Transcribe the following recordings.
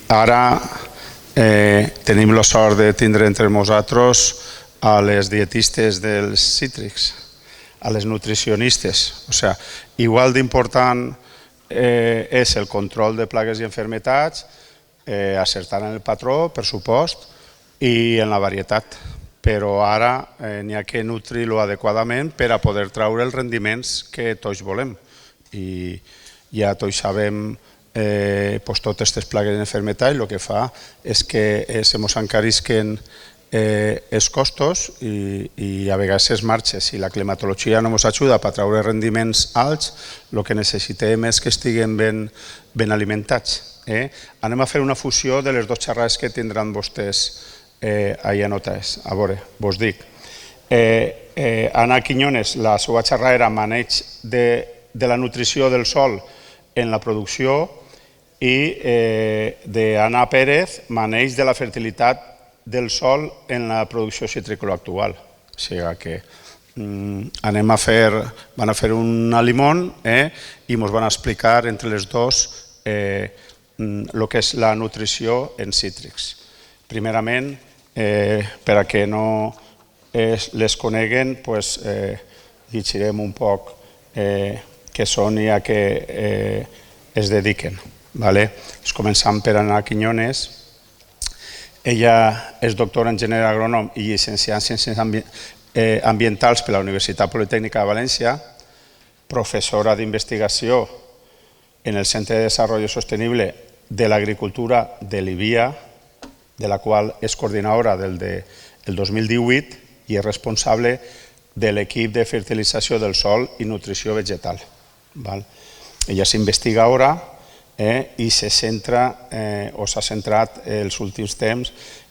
ara tenim la sort de tindre entre nosaltres a les dietistes dels cítrics, a les nutricionistes. O sigui, igual d'important és el control de plagues i enfermetats, acertar en el patró, per supost, i en la varietat. Però ara n'hi ha que nutrir-lo adequadament per a poder treure els rendiments que tots volem. I ja tots sabem totes aquestes plagues i enfermetats, el que fa és que se mos encarisquen els costos i a vegades es marxa. Si la climatologia no ens ajuda per treure rendiments alts, el que necessitem és que estiguem ben alimentats. Anem a fer una fusió de les dues xerrades que tindran vostès allà anotades. A veure, vos dic. Anna Quiñones, la seva xerrada era maneig de la nutrició del sòl en la producció i d'Anna Pérez, maneig de la fertilitat del sòl en la producció citrícola actual. O sigui que van a fer un limón i ens van explicar entre les dues el que és la nutrició en cítrics. Primerament, per a que no les coneguen, llegirem un poc què són i a què es dediquen. Començant per Anna Quiñones. Ella és doctora en enginyer agrònom i llicenciada en ciències ambientals per la Universitat Politècnica de València, professora d'investigació en el Centre de Desarrollo Sostenible de l'Agricultura de l'IBIA, de la qual és coordinadora del 2018 i és responsable de l'equip de fertilització del sòl i nutrició vegetal. Ella és investigadora i s'ha centrat els últims temps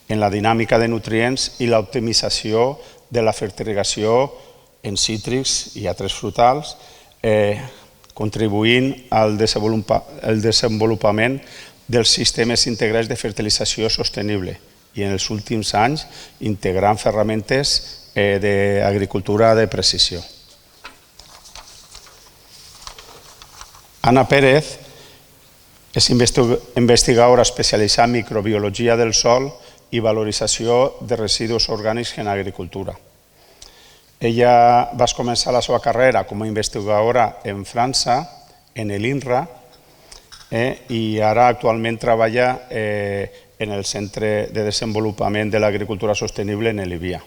en la dinàmica de nutrients i l'optimització de la fertirrigació en cítrics i altres frutals, contribuint al desenvolupament dels sistemes integrats de fertilització sostenible i en els últims anys integrant ferramentes d'agricultura de precisió. Anna Pérez és investigadora especialitzada en microbiologia del sòl i valorització de residus orgànics en agricultura. Ella va començar la seva carrera com a investigadora en França, en l'INRA, i ara actualment treballa en el Centre de Desenvolupament de l'Agricultura Sostenible en l'IBIA.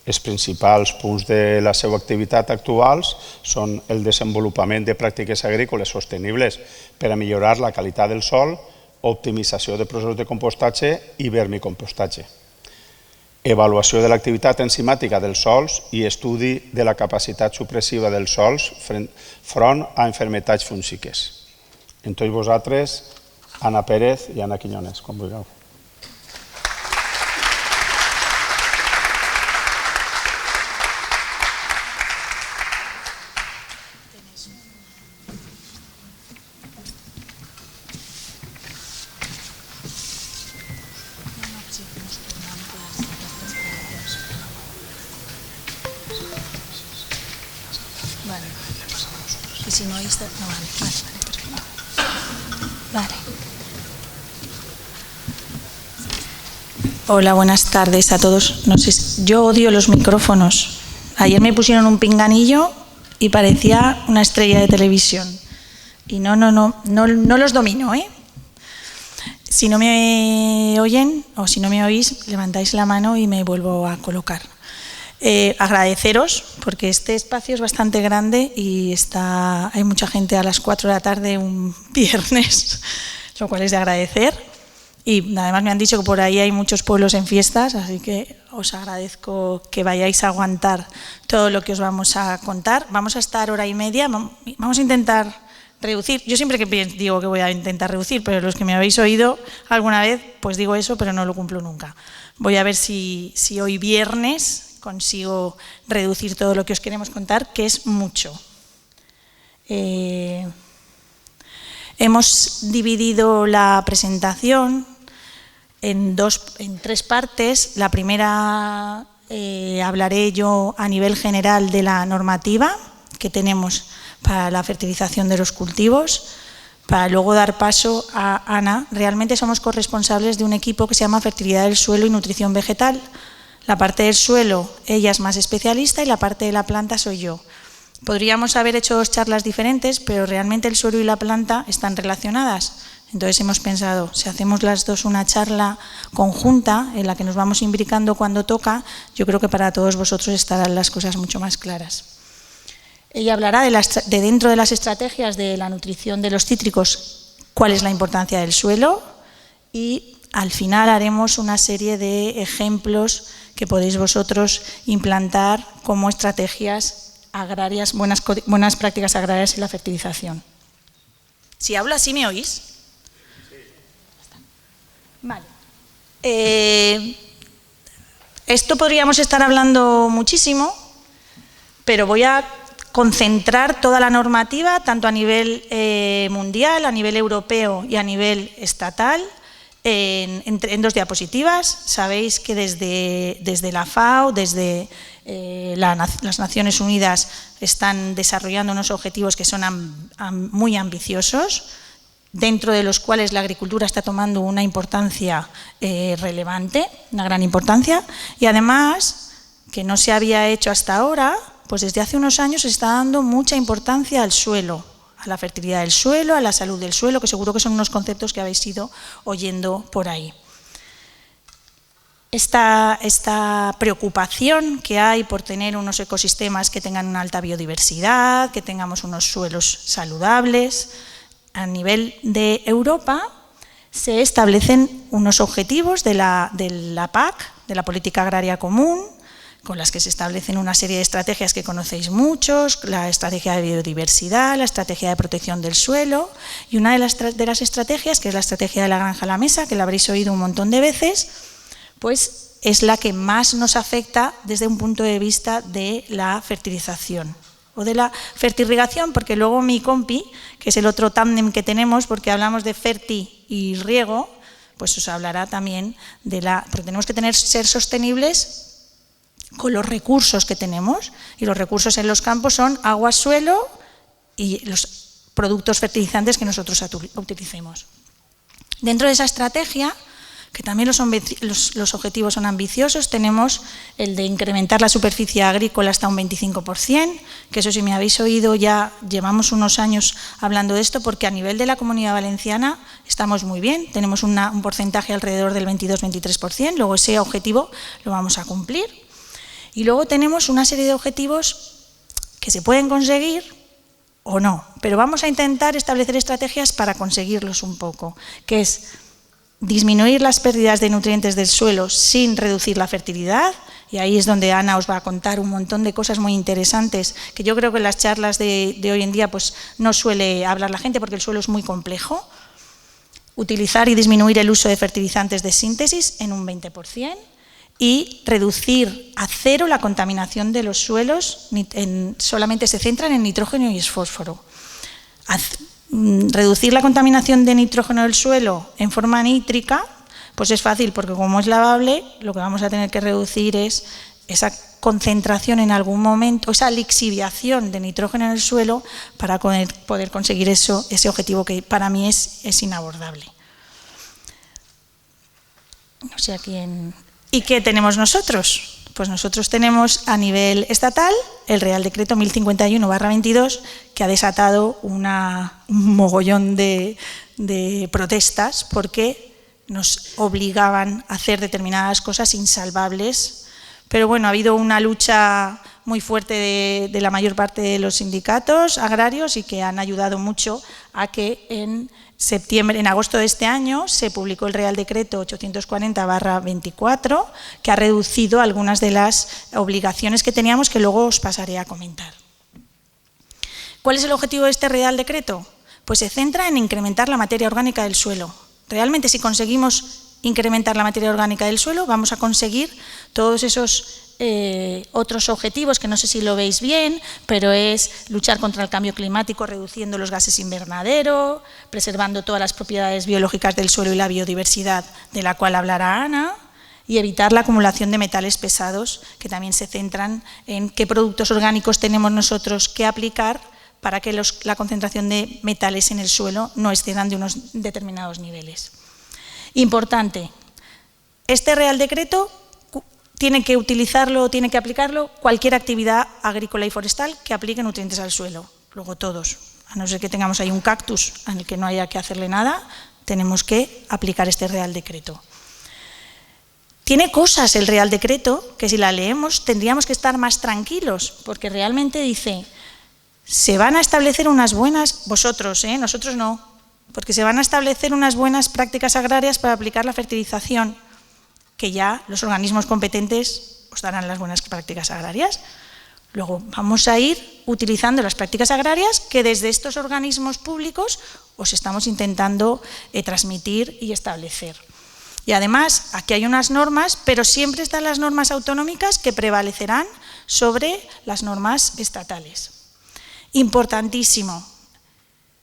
Els principals punts de la seva activitat actuals són el desenvolupament de pràctiques agrícoles sostenibles per a millorar la qualitat del sòl, optimització de processos de compostatge i vermicompostatge, avaluació de l'activitat enzimàtica dels sòls i estudi de la capacitat supressiva dels sòls front a malalties fúngiques. En tots vosaltres, Anna Pérez i Anna Quiñones, com vulgueu. Hola, buenas tardes a todos. No sé, yo odio los micrófonos. Ayer me pusieron un pinganillo y parecía una estrella de televisión. Y no los domino, ¿eh? Si no me oyen o si no me oís, levantáis la mano y me vuelvo a colocar. Agradeceros, porque este espacio es bastante grande y hay mucha gente a las 4 de la tarde un viernes, lo cual es de agradecer. Y además me han dicho que por ahí hay muchos pueblos en fiestas, así que os agradezco que vayáis a aguantar todo lo que os vamos a contar. Vamos a estar hora y media, vamos a intentar reducir. Yo siempre que digo que voy a intentar reducir, pero los que me habéis oído alguna vez, pues digo eso, pero no lo cumplo nunca. Voy a ver si hoy viernes consigo reducir todo lo que os queremos contar, que es mucho. Hemos dividido la presentación en 3 partes. La primera hablaré yo a nivel general de la normativa que tenemos para la fertilización de los cultivos. para luego dar paso a Ana. Realmente somos corresponsables de un equipo que se llama Fertilidad del Suelo y Nutrición Vegetal. La parte del suelo, ella es más especialista y la parte de la planta soy yo. Podríamos haber hecho 2 charlas diferentes, pero realmente el suelo y la planta están relacionadas. Entonces hemos pensado, si hacemos las dos una charla conjunta en la que nos vamos imbricando cuando toca, yo creo que para todos vosotros estarán las cosas mucho más claras. Ella hablará de dentro de las estrategias de la nutrición de los cítricos, cuál es la importancia del suelo, y al final haremos una serie de ejemplos que podéis vosotros implantar como estrategias agrarias, buenas prácticas agrarias en la fertilización. Si hablo así, ¿me oís? Vale. Esto podríamos estar hablando muchísimo, pero voy a concentrar toda la normativa, tanto a nivel mundial, a nivel europeo y a nivel estatal, en 2 diapositivas. Sabéis que desde la FAO, desde las Naciones Unidas, están desarrollando unos objetivos que son muy ambiciosos, dentro de los cuales la agricultura está tomando una importancia relevante, una gran importancia, y además, que no se había hecho hasta ahora, pues desde hace unos años se está dando mucha importancia al suelo, a la fertilidad del suelo, a la salud del suelo, que seguro que son unos conceptos que habéis ido oyendo por ahí. Esta preocupación que hay por tener unos ecosistemas que tengan una alta biodiversidad, que tengamos unos suelos saludables. A nivel de Europa se establecen unos objetivos de la PAC, de la Política Agraria Común, con las que se establecen una serie de estrategias que conocéis muchos, la estrategia de biodiversidad, la estrategia de protección del suelo, y una de las estrategias, que es la estrategia de la granja a la mesa, que la habréis oído un montón de veces, pues es la que más nos afecta desde un punto de vista de la fertilización o de la fertirrigación, porque luego mi compi, que es el otro tándem que tenemos, porque hablamos de ferti y riego, pues os hablará también porque tenemos que ser sostenibles con los recursos que tenemos, y los recursos en los campos son agua, suelo y los productos fertilizantes que nosotros utilicemos. Dentro de esa estrategia, que también los objetivos son ambiciosos, tenemos el de incrementar la superficie agrícola hasta un 25%, que eso, si me habéis oído, ya llevamos unos años hablando de esto, porque a nivel de la Comunidad Valenciana estamos muy bien, tenemos un porcentaje alrededor del 22-23%, luego ese objetivo lo vamos a cumplir. Y luego tenemos una serie de objetivos que se pueden conseguir o no, pero vamos a intentar establecer estrategias para conseguirlos un poco, que es disminuir las pérdidas de nutrientes del suelo sin reducir la fertilidad, y ahí es donde Ana os va a contar un montón de cosas muy interesantes, que yo creo que en las charlas de hoy en día pues no suele hablar la gente, porque el suelo es muy complejo. Utilizar y disminuir el uso de fertilizantes de síntesis en un 20%, y reducir a 0 la contaminación de los suelos, solamente se centran en nitrógeno y fósforo. Reducir la contaminación de nitrógeno del suelo en forma nítrica, pues es fácil, porque como es lavable, lo que vamos a tener que reducir es esa concentración en algún momento, esa lixiviación de nitrógeno en el suelo, para poder conseguir ese objetivo que para mí es inabordable. No sé a quién. ¿Y qué tenemos nosotros? Pues nosotros tenemos a nivel estatal el Real Decreto 1051/22, que ha desatado un mogollón de protestas, porque nos obligaban a hacer determinadas cosas insalvables. Pero bueno, ha habido una lucha muy fuerte de la mayor parte de los sindicatos agrarios, y que han ayudado mucho a que en agosto de este año se publicó el Real Decreto 840/24, que ha reducido algunas de las obligaciones que teníamos, que luego os pasaré a comentar. ¿Cuál es el objetivo de este Real Decreto? Pues se centra en incrementar la materia orgánica del suelo. Realmente, si conseguimos incrementar la materia orgánica del suelo, vamos a conseguir todos esos otros objetivos, que no sé si lo veis bien, pero es luchar contra el cambio climático reduciendo los gases invernadero, preservando todas las propiedades biológicas del suelo y la biodiversidad, de la cual hablará Ana, y evitar la acumulación de metales pesados, que también se centran en qué productos orgánicos tenemos nosotros que aplicar para que la concentración de metales en el suelo no excedan de unos determinados niveles. Importante, este Real Decreto tiene que utilizarlo, tiene que aplicarlo cualquier actividad agrícola y forestal que aplique nutrientes al suelo, luego todos. A no ser que tengamos ahí un cactus en el que no haya que hacerle nada, tenemos que aplicar este Real Decreto. Tiene cosas el Real Decreto que si la leemos tendríamos que estar más tranquilos, porque realmente dice, se van a establecer unas buenas, vosotros, nosotros no, porque se van a establecer unas buenas prácticas agrarias para aplicar la fertilización, que ya los organismos competentes os darán las buenas prácticas agrarias. Luego vamos a ir utilizando las prácticas agrarias que desde estos organismos públicos os estamos intentando transmitir y establecer. Y además, aquí hay unas normas, pero siempre están las normas autonómicas que prevalecerán sobre las normas estatales. Importantísimo,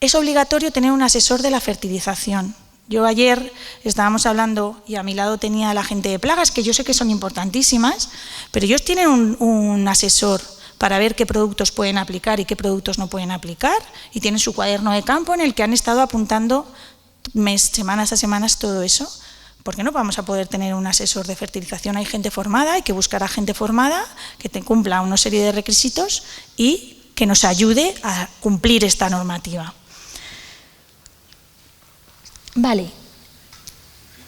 es obligatorio tener un asesor de la fertilización. Yo ayer estábamos hablando y a mi lado tenía la gente de plagas, que yo sé que son importantísimas, pero ellos tienen un asesor para ver qué productos pueden aplicar y qué productos no pueden aplicar, y tienen su cuaderno de campo en el que han estado apuntando semanas a semanas todo eso. ¿Por qué no vamos a poder tener un asesor de fertilización? Hay gente formada, hay que buscar a gente formada que te cumpla una serie de requisitos y que nos ayude a cumplir esta normativa. Vale.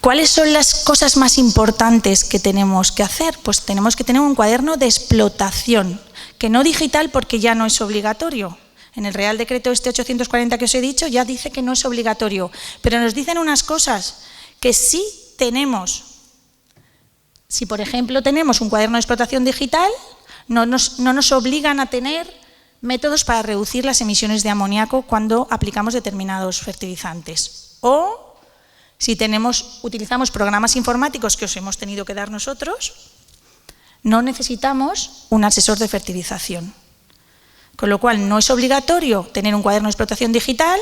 ¿Cuáles son las cosas más importantes que tenemos que hacer? Pues tenemos que tener un cuaderno de explotación, que no digital porque ya no es obligatorio. En el Real Decreto este 840 que os he dicho ya dice que no es obligatorio, pero nos dicen unas cosas que sí tenemos. Si, por ejemplo, tenemos un cuaderno de explotación digital, no nos obligan a tener métodos para reducir las emisiones de amoníaco cuando aplicamos determinados fertilizantes. O si utilizamos programas informáticos que os hemos tenido que dar nosotros, no necesitamos un asesor de fertilización. Con lo cual, no es obligatorio tener un cuaderno de explotación digital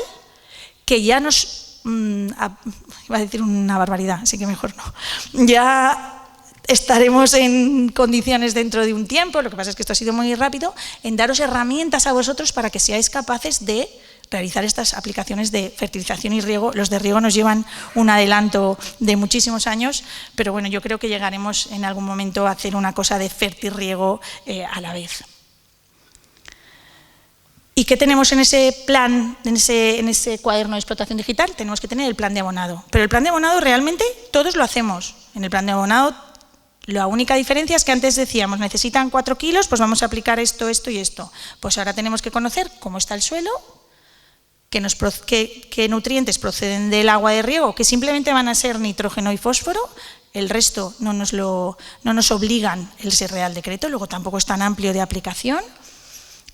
que ya nos... iba a decir una barbaridad, así que mejor no. Ya estaremos en condiciones dentro de un tiempo, lo que pasa es que esto ha sido muy rápido, en daros herramientas a vosotros para que seáis capaces de realizar estas aplicaciones de fertilización y riego. Los de riego nos llevan un adelanto de muchísimos años, pero bueno, yo creo que llegaremos en algún momento a hacer una cosa de fertirriego a la vez. ¿Y qué tenemos en ese plan, en ese cuaderno de explotación digital? Tenemos que tener el plan de abonado. Pero el plan de abonado realmente todos lo hacemos. En el plan de abonado la única diferencia es que antes decíamos necesitan 4 kilos, pues vamos a aplicar esto, esto y esto. Pues ahora tenemos que conocer cómo está el suelo, qué nutrientes proceden del agua de riego, que simplemente van a ser nitrógeno y fósforo. El resto no nos obligan ese Real Decreto, luego tampoco es tan amplio de aplicación.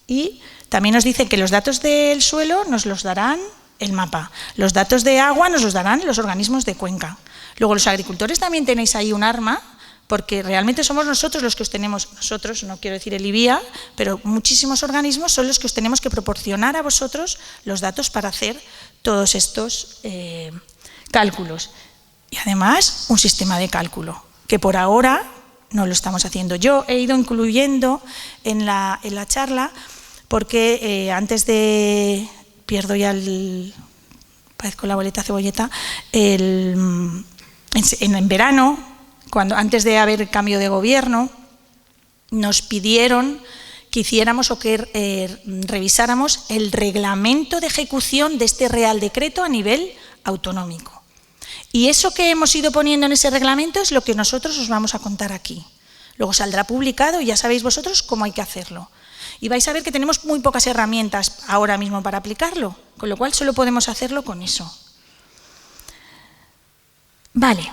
Y también nos dice que los datos del suelo nos los darán el mapa. Los datos de agua nos los darán los organismos de cuenca. Luego los agricultores también tenéis ahí un arma, porque realmente somos nosotros los que os tenemos, nosotros, no quiero decir el IBIA, pero muchísimos organismos son los que os tenemos que proporcionar a vosotros los datos para hacer todos estos cálculos. Y además un sistema de cálculo, que por ahora no lo estamos haciendo. Yo he ido incluyendo en la charla, porque antes de, pierdo ya parezco la boleta cebolleta, en verano, antes de haber cambio de gobierno, nos pidieron que hiciéramos o que revisáramos el reglamento de ejecución de este Real Decreto a nivel autonómico. Y eso que hemos ido poniendo en ese reglamento es lo que nosotros os vamos a contar aquí. Luego saldrá publicado y ya sabéis vosotros cómo hay que hacerlo. Y vais a ver que tenemos muy pocas herramientas ahora mismo para aplicarlo, con lo cual solo podemos hacerlo con eso. Vale.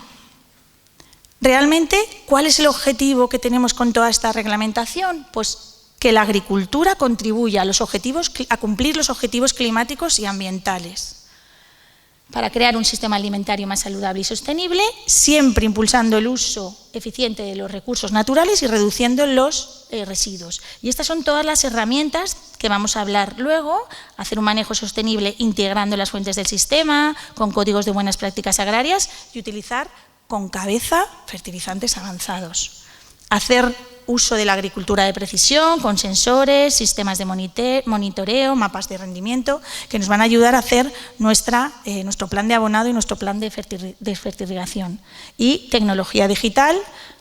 Realmente, ¿cuál es el objetivo que tenemos con toda esta reglamentación? Pues que la agricultura contribuya a cumplir los objetivos climáticos y ambientales, para crear un sistema alimentario más saludable y sostenible, siempre impulsando el uso eficiente de los recursos naturales y reduciendo los residuos. Y estas son todas las herramientas que vamos a hablar luego: hacer un manejo sostenible integrando las fuentes del sistema, con códigos de buenas prácticas agrarias, y utilizar con cabeza fertilizantes avanzados. Hacer uso de la agricultura de precisión, con sensores, sistemas de monitoreo, mapas de rendimiento, que nos van a ayudar a hacer nuestro plan de abonado y nuestro plan de fertilización. Y tecnología digital,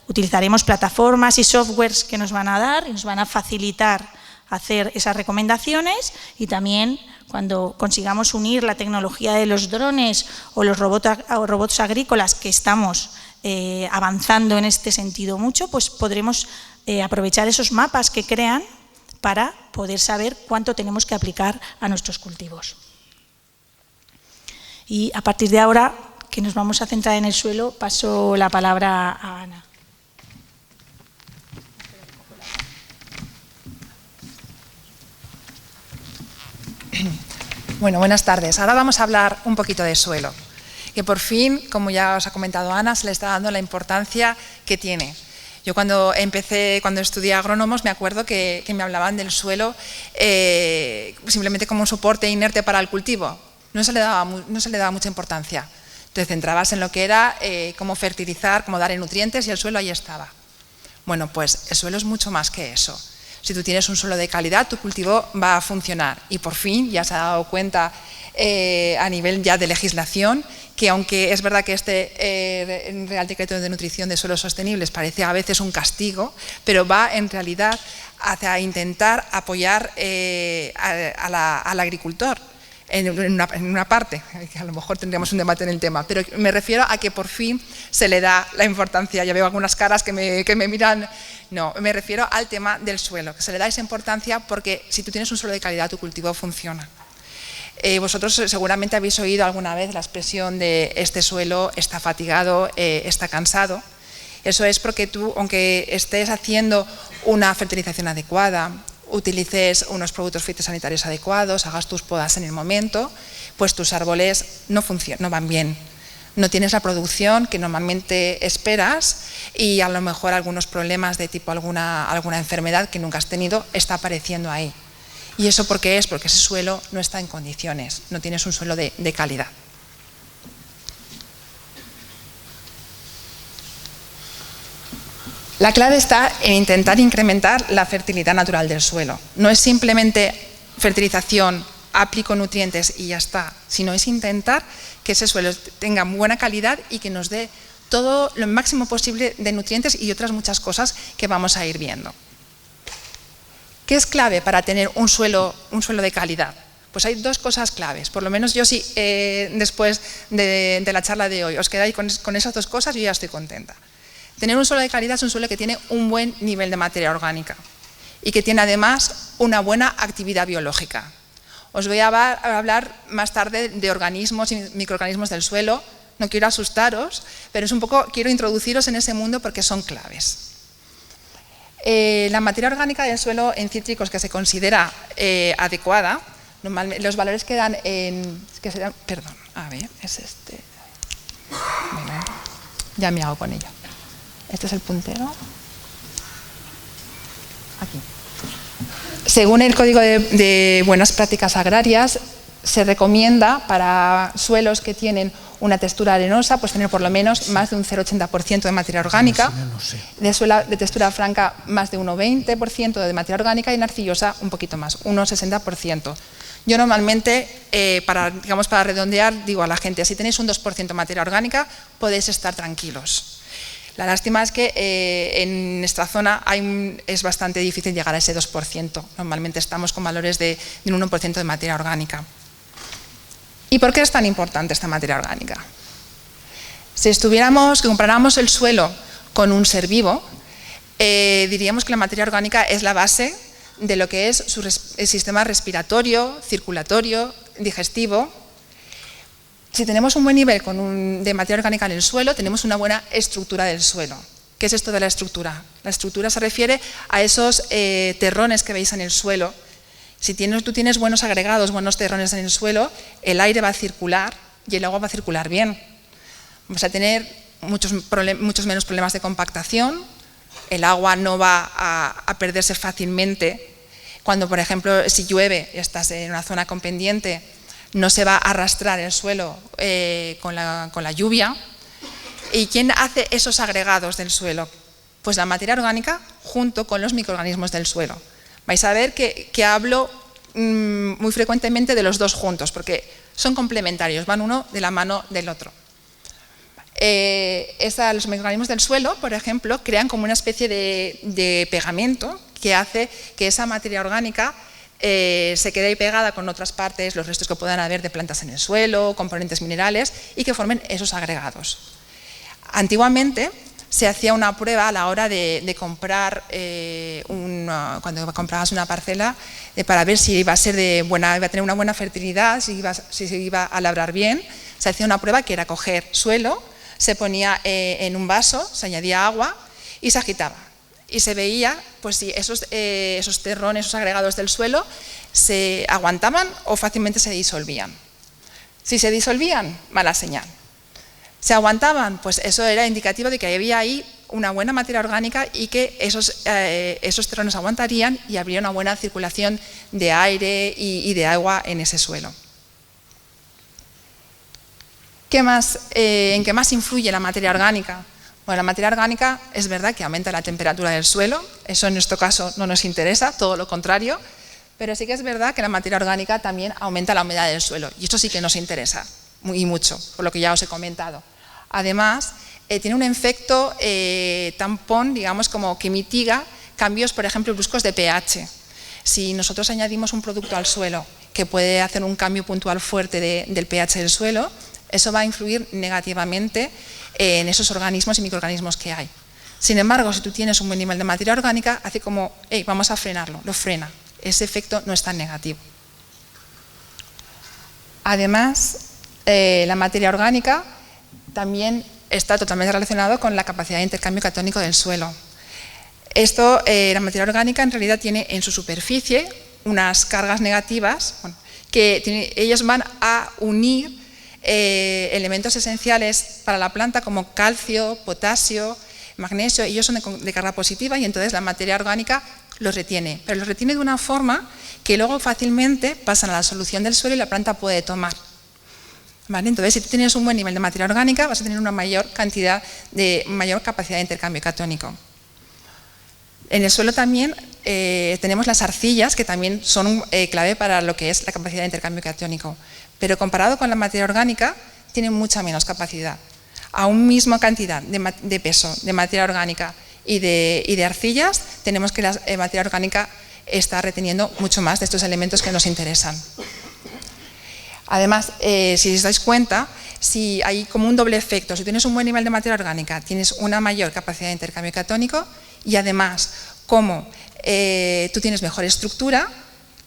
utilizaremos plataformas y softwares que nos van a dar y nos van a facilitar hacer esas recomendaciones, y también cuando consigamos unir la tecnología de los drones o los robots agrícolas, que estamos avanzando en este sentido mucho, pues podremos aprovechar esos mapas que crean para poder saber cuánto tenemos que aplicar a nuestros cultivos. Y a partir de ahora, que nos vamos a centrar en el suelo, paso la palabra a Ana. Bueno, buenas tardes. Ahora vamos a hablar un poquito de suelo, que por fin, como ya os ha comentado Ana, se le está dando la importancia que tiene. Yo cuando estudié agrónomos, me acuerdo que me hablaban del suelo simplemente como un soporte inerte para el cultivo. No se le daba mucha importancia. Te centrabas en lo que era cómo fertilizar, cómo dar nutrientes, y el suelo ahí estaba. Bueno, pues el suelo es mucho más que eso. Si tú tienes un suelo de calidad, tu cultivo va a funcionar. Y por fin ya se ha dado cuenta a nivel ya de legislación que, aunque es verdad que este Real Decreto de Nutrición de Suelos Sostenibles parece a veces un castigo, pero va en realidad hacia intentar apoyar al agricultor. En una parte, que a lo mejor tendríamos un debate en el tema, pero me refiero a que por fin se le da la importancia. Ya veo algunas caras que me miran. No, me refiero al tema del suelo, que se le da esa importancia porque si tú tienes un suelo de calidad, tu cultivo funciona. Vosotros seguramente habéis oído alguna vez la expresión de este suelo está fatigado, está cansado. Eso es porque tú, aunque estés haciendo una fertilización adecuada, utilices unos productos fitosanitarios adecuados, hagas tus podas en el momento, pues tus árboles no van bien. No tienes la producción que normalmente esperas, y a lo mejor algunos problemas de tipo alguna enfermedad que nunca has tenido está apareciendo ahí. ¿Y eso por qué es? Porque ese suelo no está en condiciones, no tienes un suelo de calidad. La clave está en intentar incrementar la fertilidad natural del suelo. No es simplemente fertilización, aplico nutrientes y ya está, sino es intentar que ese suelo tenga buena calidad y que nos dé todo lo máximo posible de nutrientes y otras muchas cosas que vamos a ir viendo. ¿Qué es clave para tener un suelo de calidad? Pues hay dos cosas claves, por lo menos yo sí, después de la charla de hoy, os quedáis con esas dos cosas, yo ya estoy contenta. Tener un suelo de calidad es un suelo que tiene un buen nivel de materia orgánica y que tiene además una buena actividad biológica. Os voy a hablar más tarde de organismos y microorganismos del suelo. No quiero asustaros, pero quiero introduciros en ese mundo porque son claves. La materia orgánica del suelo en cítricos que se considera adecuada, normalmente los valores que dan perdón, a ver, es este. Bueno, ya me hago con ello. Este es el puntero. Aquí. Según el Código de Buenas Prácticas Agrarias, se recomienda para suelos que tienen una textura arenosa, pues tener por lo menos más de un 0,80% de materia orgánica, de textura franca más de un 1,20% de materia orgánica y en arcillosa un poquito más, un 1,60%. Yo normalmente, para redondear, digo a la gente, si tenéis un 2% de materia orgánica, podéis estar tranquilos. La lástima es que en nuestra zona es bastante difícil llegar a ese 2%. Normalmente estamos con valores de un 1% de materia orgánica. ¿Y por qué es tan importante esta materia orgánica? Si comparáramos el suelo con un ser vivo, diríamos que la materia orgánica es la base de lo que es el sistema respiratorio, circulatorio, digestivo. Si tenemos un buen nivel de materia orgánica en el suelo, tenemos una buena estructura del suelo. ¿Qué es esto de la estructura? La estructura se refiere a esos terrones que veis en el suelo. Si tú tienes buenos agregados, buenos terrones en el suelo, el aire va a circular y el agua va a circular bien. Vamos a tener muchos menos problemas de compactación, el agua no va a perderse fácilmente. Cuando, por ejemplo, si llueve y estás en una zona con pendiente, no se va a arrastrar el suelo con la lluvia. ¿Y quién hace esos agregados del suelo? Pues la materia orgánica junto con los microorganismos del suelo. Vais a ver que hablo muy frecuentemente de los dos juntos, porque son complementarios, van uno de la mano del otro. Los microorganismos del suelo, por ejemplo, crean como una especie de pegamento que hace que esa materia orgánica se quede ahí pegada con otras partes, los restos que puedan haber de plantas en el suelo, componentes minerales, y que formen esos agregados. Antiguamente se hacía una prueba a la hora de comprar, cuando comprabas una parcela, para ver si iba a tener una buena fertilidad, si se iba a labrar bien. Se hacía una prueba que era coger suelo, se ponía en un vaso, se añadía agua y se agitaba. Y se veía pues, si esos terrones, esos agregados del suelo se aguantaban o fácilmente se disolvían. Si se disolvían, mala señal. Se aguantaban, pues eso era indicativo de que había ahí una buena materia orgánica y que esos terrones aguantarían y habría una buena circulación de aire y de agua en ese suelo. ¿En qué más influye la materia orgánica? Bueno, la materia orgánica es verdad que aumenta la temperatura del suelo, eso en nuestro caso no nos interesa, todo lo contrario, pero sí que es verdad que la materia orgánica también aumenta la humedad del suelo y esto sí que nos interesa y mucho, por lo que ya os he comentado. Además, tiene un efecto tampón, digamos, como que mitiga cambios, por ejemplo, bruscos de pH. Si nosotros añadimos un producto al suelo que puede hacer un cambio puntual fuerte del pH del suelo, eso va a influir negativamente en esos organismos y microorganismos que hay. Sin embargo, si tú tienes un buen nivel de materia orgánica, hace como, vamos a frenarlo, lo frena. Ese efecto no es tan negativo. Además, la materia orgánica también está totalmente relacionado con la capacidad de intercambio catónico del suelo. La materia orgánica en realidad tiene en su superficie unas cargas negativas que ellos van a unir elementos esenciales para la planta como calcio, potasio, magnesio, ellos son de carga positiva y entonces la materia orgánica los retiene, pero los retiene de una forma que luego fácilmente pasan a la solución del suelo y la planta puede tomar. ¿Vale? Entonces, si tú tienes un buen nivel de materia orgánica, vas a tener una mayor capacidad de intercambio catónico. En el suelo también tenemos las arcillas, que también son clave para lo que es la capacidad de intercambio catónico, pero comparado con la materia orgánica, tienen mucha menos capacidad. A una misma cantidad de peso de materia orgánica y de arcillas, tenemos que la materia orgánica está reteniendo mucho más de estos elementos que nos interesan. Además, si os dais cuenta, si hay como un doble efecto, si tienes un buen nivel de materia orgánica, tienes una mayor capacidad de intercambio catónico y además, como tú tienes mejor estructura,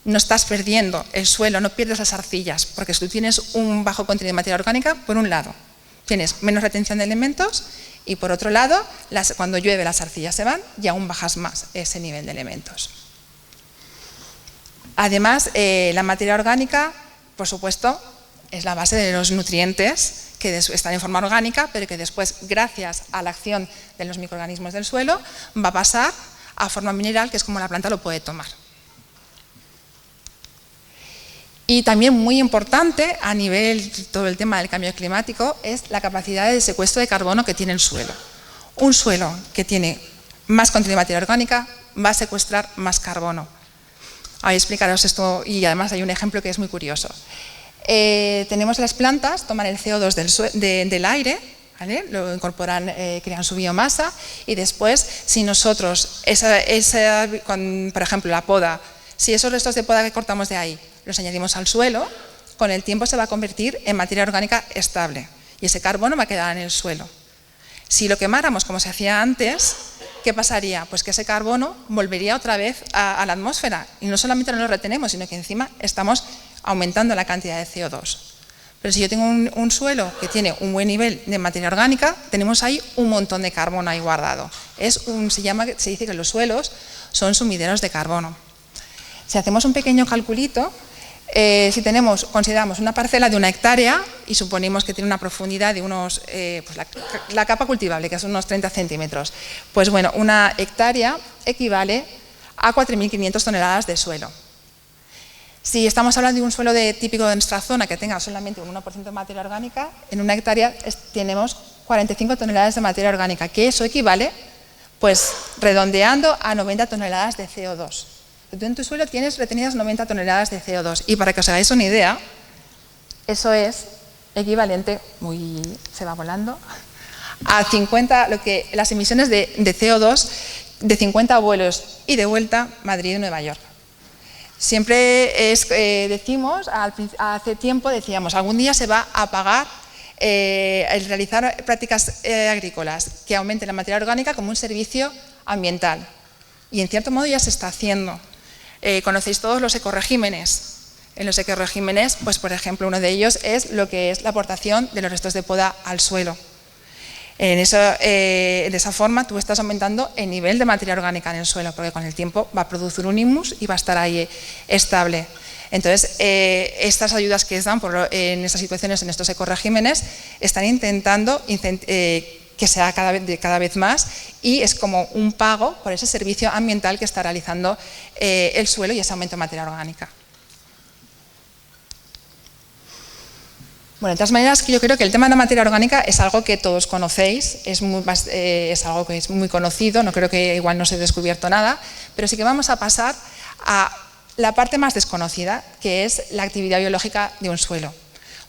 no estás perdiendo el suelo, no pierdes las arcillas, porque si tú tienes un bajo contenido de materia orgánica, por un lado, tienes menos retención de elementos y por otro lado, cuando llueve las arcillas se van y aún bajas más ese nivel de elementos. Además, la materia orgánica, por supuesto, es la base de los nutrientes que están en forma orgánica, pero que después, gracias a la acción de los microorganismos del suelo, va a pasar a forma mineral, que es como la planta lo puede tomar. Y también muy importante a nivel todo el tema del cambio climático es la capacidad de secuestro de carbono que tiene el suelo. Un suelo que tiene más contenido de materia orgánica va a secuestrar más carbono. Voy a explicaros esto y además hay un ejemplo que es muy curioso. Tenemos las plantas, toman el CO2 del aire, ¿vale? Lo incorporan, crean su biomasa y después si nosotros, por ejemplo la poda, si esos restos de poda que cortamos de ahí los añadimos al suelo, con el tiempo se va a convertir en materia orgánica estable y ese carbono va a quedar en el suelo. Si lo quemáramos como se hacía antes, ¿qué pasaría? Pues que ese carbono volvería otra vez a la atmósfera y no solamente no lo retenemos, sino que encima estamos aumentando la cantidad de CO2. Pero si yo tengo un suelo que tiene un buen nivel de materia orgánica, tenemos ahí un montón de carbono ahí guardado. Se dice que los suelos son sumideros de carbono. Si hacemos un pequeño calculito, si consideramos una parcela de 1 hectárea y suponemos que tiene una profundidad de unos, pues la capa cultivable, que son unos 30 centímetros, pues bueno, 1 hectárea equivale a 4.500 toneladas de suelo. Si estamos hablando de un suelo típico de nuestra zona que tenga solamente un 1% de materia orgánica, en 1 hectárea tenemos 45 toneladas de materia orgánica, que eso equivale Pues redondeando a 90 toneladas de CO2. Tú en tu suelo tienes retenidas 90 toneladas de CO2. Y para que os hagáis una idea, eso es equivalente, se va volando, a 50, las emisiones de CO2 de 50 vuelos y de vuelta Madrid y Nueva York. Siempre decimos, hace tiempo decíamos, algún día se va a pagar el realizar prácticas agrícolas que aumenten la materia orgánica como un servicio ambiental. Y en cierto modo ya se está haciendo. Conocéis todos los ecoregímenes. En los ecoregímenes, pues por ejemplo, uno de ellos es lo que es la aportación de los restos de poda al suelo. De esa forma tú estás aumentando el nivel de materia orgánica en el suelo, porque con el tiempo va a producir un humus y va a estar ahí estable. Entonces, estas ayudas que dan en estas situaciones, en estos ecoregímenes, están intentando que sea cada vez más, y es como un pago por ese servicio ambiental que está realizando el suelo y ese aumento de materia orgánica. Bueno, de todas maneras, yo creo que el tema de la materia orgánica es algo que todos conocéis, es algo que es muy conocido, no creo que igual no se haya descubierto nada, pero sí que vamos a pasar a la parte más desconocida, que es la actividad biológica de un suelo.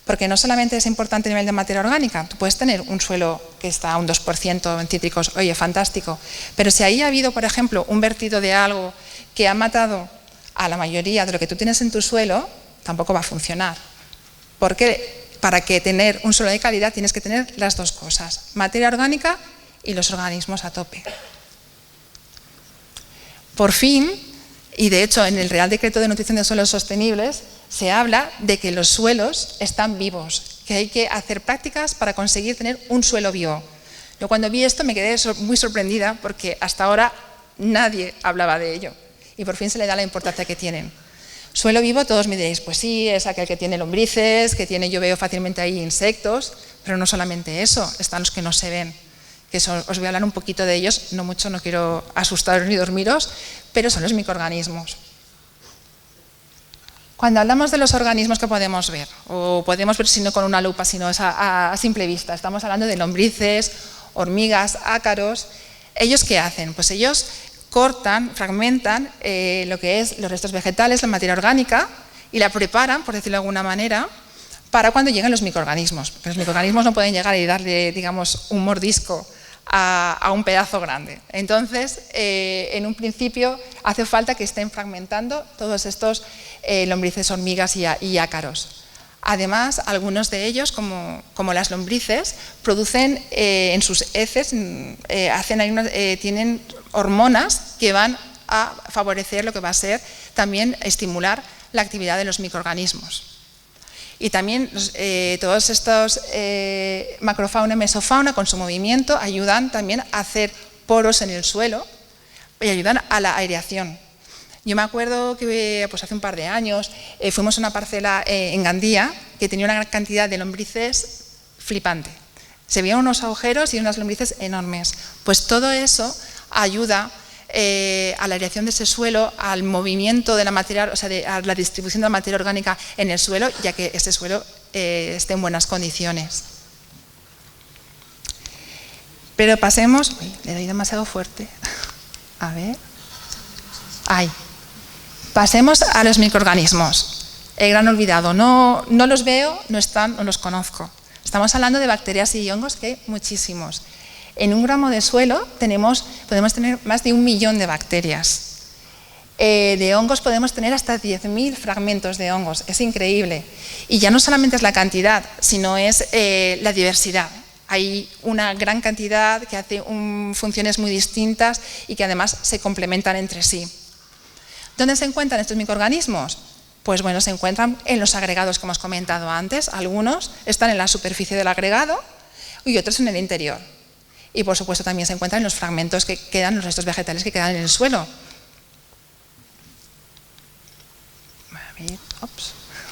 Porque no solamente es importante el nivel de materia orgánica, tú puedes tener un suelo que está a un 2% en cítricos, oye, fantástico, pero si ahí ha habido, por ejemplo, un vertido de algo que ha matado a la mayoría de lo que tú tienes en tu suelo, tampoco va a funcionar. Porque para que tener un suelo de calidad tienes que tener las dos cosas, materia orgánica y los organismos a tope. Por fin, y de hecho en el Real Decreto de Nutrición de Suelos Sostenibles, se habla de que los suelos están vivos, que hay que hacer prácticas para conseguir tener un suelo vivo. Yo cuando vi esto me quedé muy sorprendida porque hasta ahora nadie hablaba de ello y por fin se le da la importancia que tienen. Suelo vivo, todos me diréis, pues sí, es aquel que tiene lombrices, yo veo fácilmente ahí insectos, pero no solamente eso, están los que no se ven, que os voy a hablar un poquito de ellos, no mucho, no quiero asustaros ni dormiros, pero son los microorganismos. Cuando hablamos de los organismos que podemos ver, o podemos ver si no con una lupa, sino a simple vista, estamos hablando de lombrices, hormigas, ácaros. ¿Ellos qué hacen? Pues ellos cortan, fragmentan lo que es los restos vegetales, la materia orgánica, y la preparan, por decirlo de alguna manera, para cuando lleguen los microorganismos. Porque los microorganismos no pueden llegar y darle, digamos, un mordisco a un pedazo grande. Entonces, en un principio, hace falta que estén fragmentando todos estos lombrices, hormigas y ácaros. Además, algunos de ellos, como las lombrices, producen en sus heces, tienen hormonas que van a favorecer lo que va a ser también estimular la actividad de los microorganismos. Y también todos estos macrofauna y mesofauna con su movimiento ayudan también a hacer poros en el suelo y ayudan a la aireación. Yo me acuerdo que pues hace un par de años fuimos a una parcela en Gandía que tenía una gran cantidad de lombrices flipante. Se veían unos agujeros y unas lombrices enormes. Pues todo eso ayuda a la aireación de ese suelo, al movimiento de la materia, o sea, a la distribución de la materia orgánica en el suelo, ya que ese suelo esté en buenas condiciones. Pero pasemos, le doy demasiado fuerte, a ver, ahí. Pasemos a los microorganismos. El gran olvidado, no los veo, no están, no los conozco. Estamos hablando de bacterias y hongos, que hay muchísimos. En un gramo de suelo podemos tener más de 1 millón de bacterias. De hongos podemos tener hasta 10.000 fragmentos de hongos, es increíble. Y ya no solamente es la cantidad, sino es la diversidad. Hay una gran cantidad que hace funciones muy distintas y que además se complementan entre sí. ¿Dónde se encuentran estos microorganismos? Pues bueno, se encuentran en los agregados que hemos comentado antes. Algunos están en la superficie del agregado y otros en el interior. Y por supuesto también se encuentran en los fragmentos que quedan, los restos vegetales que quedan en el suelo.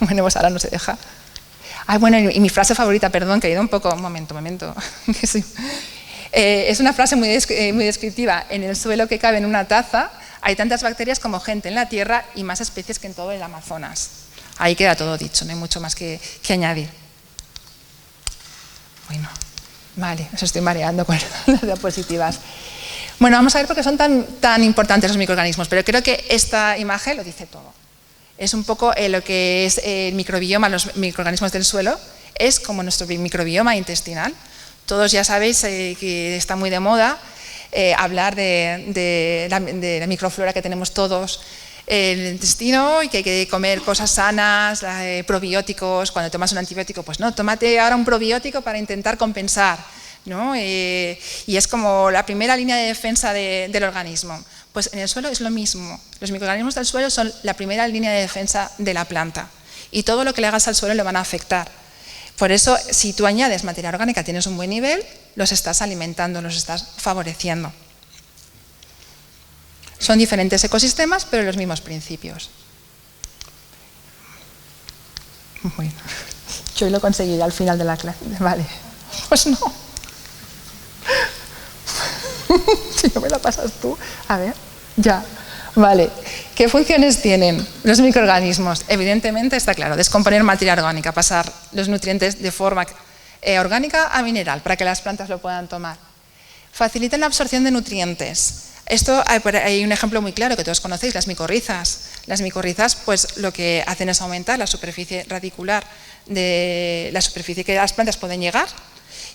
Bueno, pues ahora no se deja. Ay, bueno, y mi frase favorita, perdón, que he ido un poco... Un momento. Sí. Es una frase muy descriptiva. En el suelo que cabe en una taza hay tantas bacterias como gente en la tierra y más especies que en todo el Amazonas. Ahí queda todo dicho, no hay mucho más que añadir. Bueno, vale, os estoy mareando con las diapositivas. Bueno, vamos a ver por qué son tan importantes los microorganismos, pero creo que esta imagen lo dice todo. Es un poco lo que es el microbioma, los microorganismos del suelo, es como nuestro microbioma intestinal. Todos ya sabéis que está muy de moda hablar de la microflora que tenemos todos en el intestino y que hay que comer cosas sanas, probióticos. Cuando tomas un antibiótico, pues no, tómate ahora un probiótico para intentar compensar, ¿no? Y es como la primera línea de defensa del organismo. Pues en el suelo es lo mismo. Los microorganismos del suelo son la primera línea de defensa de la planta y todo lo que le hagas al suelo le van a afectar. Por eso, si tú añades materia orgánica, tienes un buen nivel, los estás alimentando, los estás favoreciendo. Son diferentes ecosistemas, pero los mismos principios. Bueno, yo lo conseguiré al final de la clase. Vale, pues no. Si no me la pasas tú, a ver, ya. Vale, ¿qué funciones tienen los microorganismos? Evidentemente está claro, descomponer materia orgánica, pasar los nutrientes de forma orgánica a mineral para que las plantas lo puedan tomar. Facilitan la absorción de nutrientes. Esto hay un ejemplo muy claro que todos conocéis, las micorrizas. Las micorrizas pues lo que hacen es aumentar la superficie radicular de la superficie que las plantas pueden llegar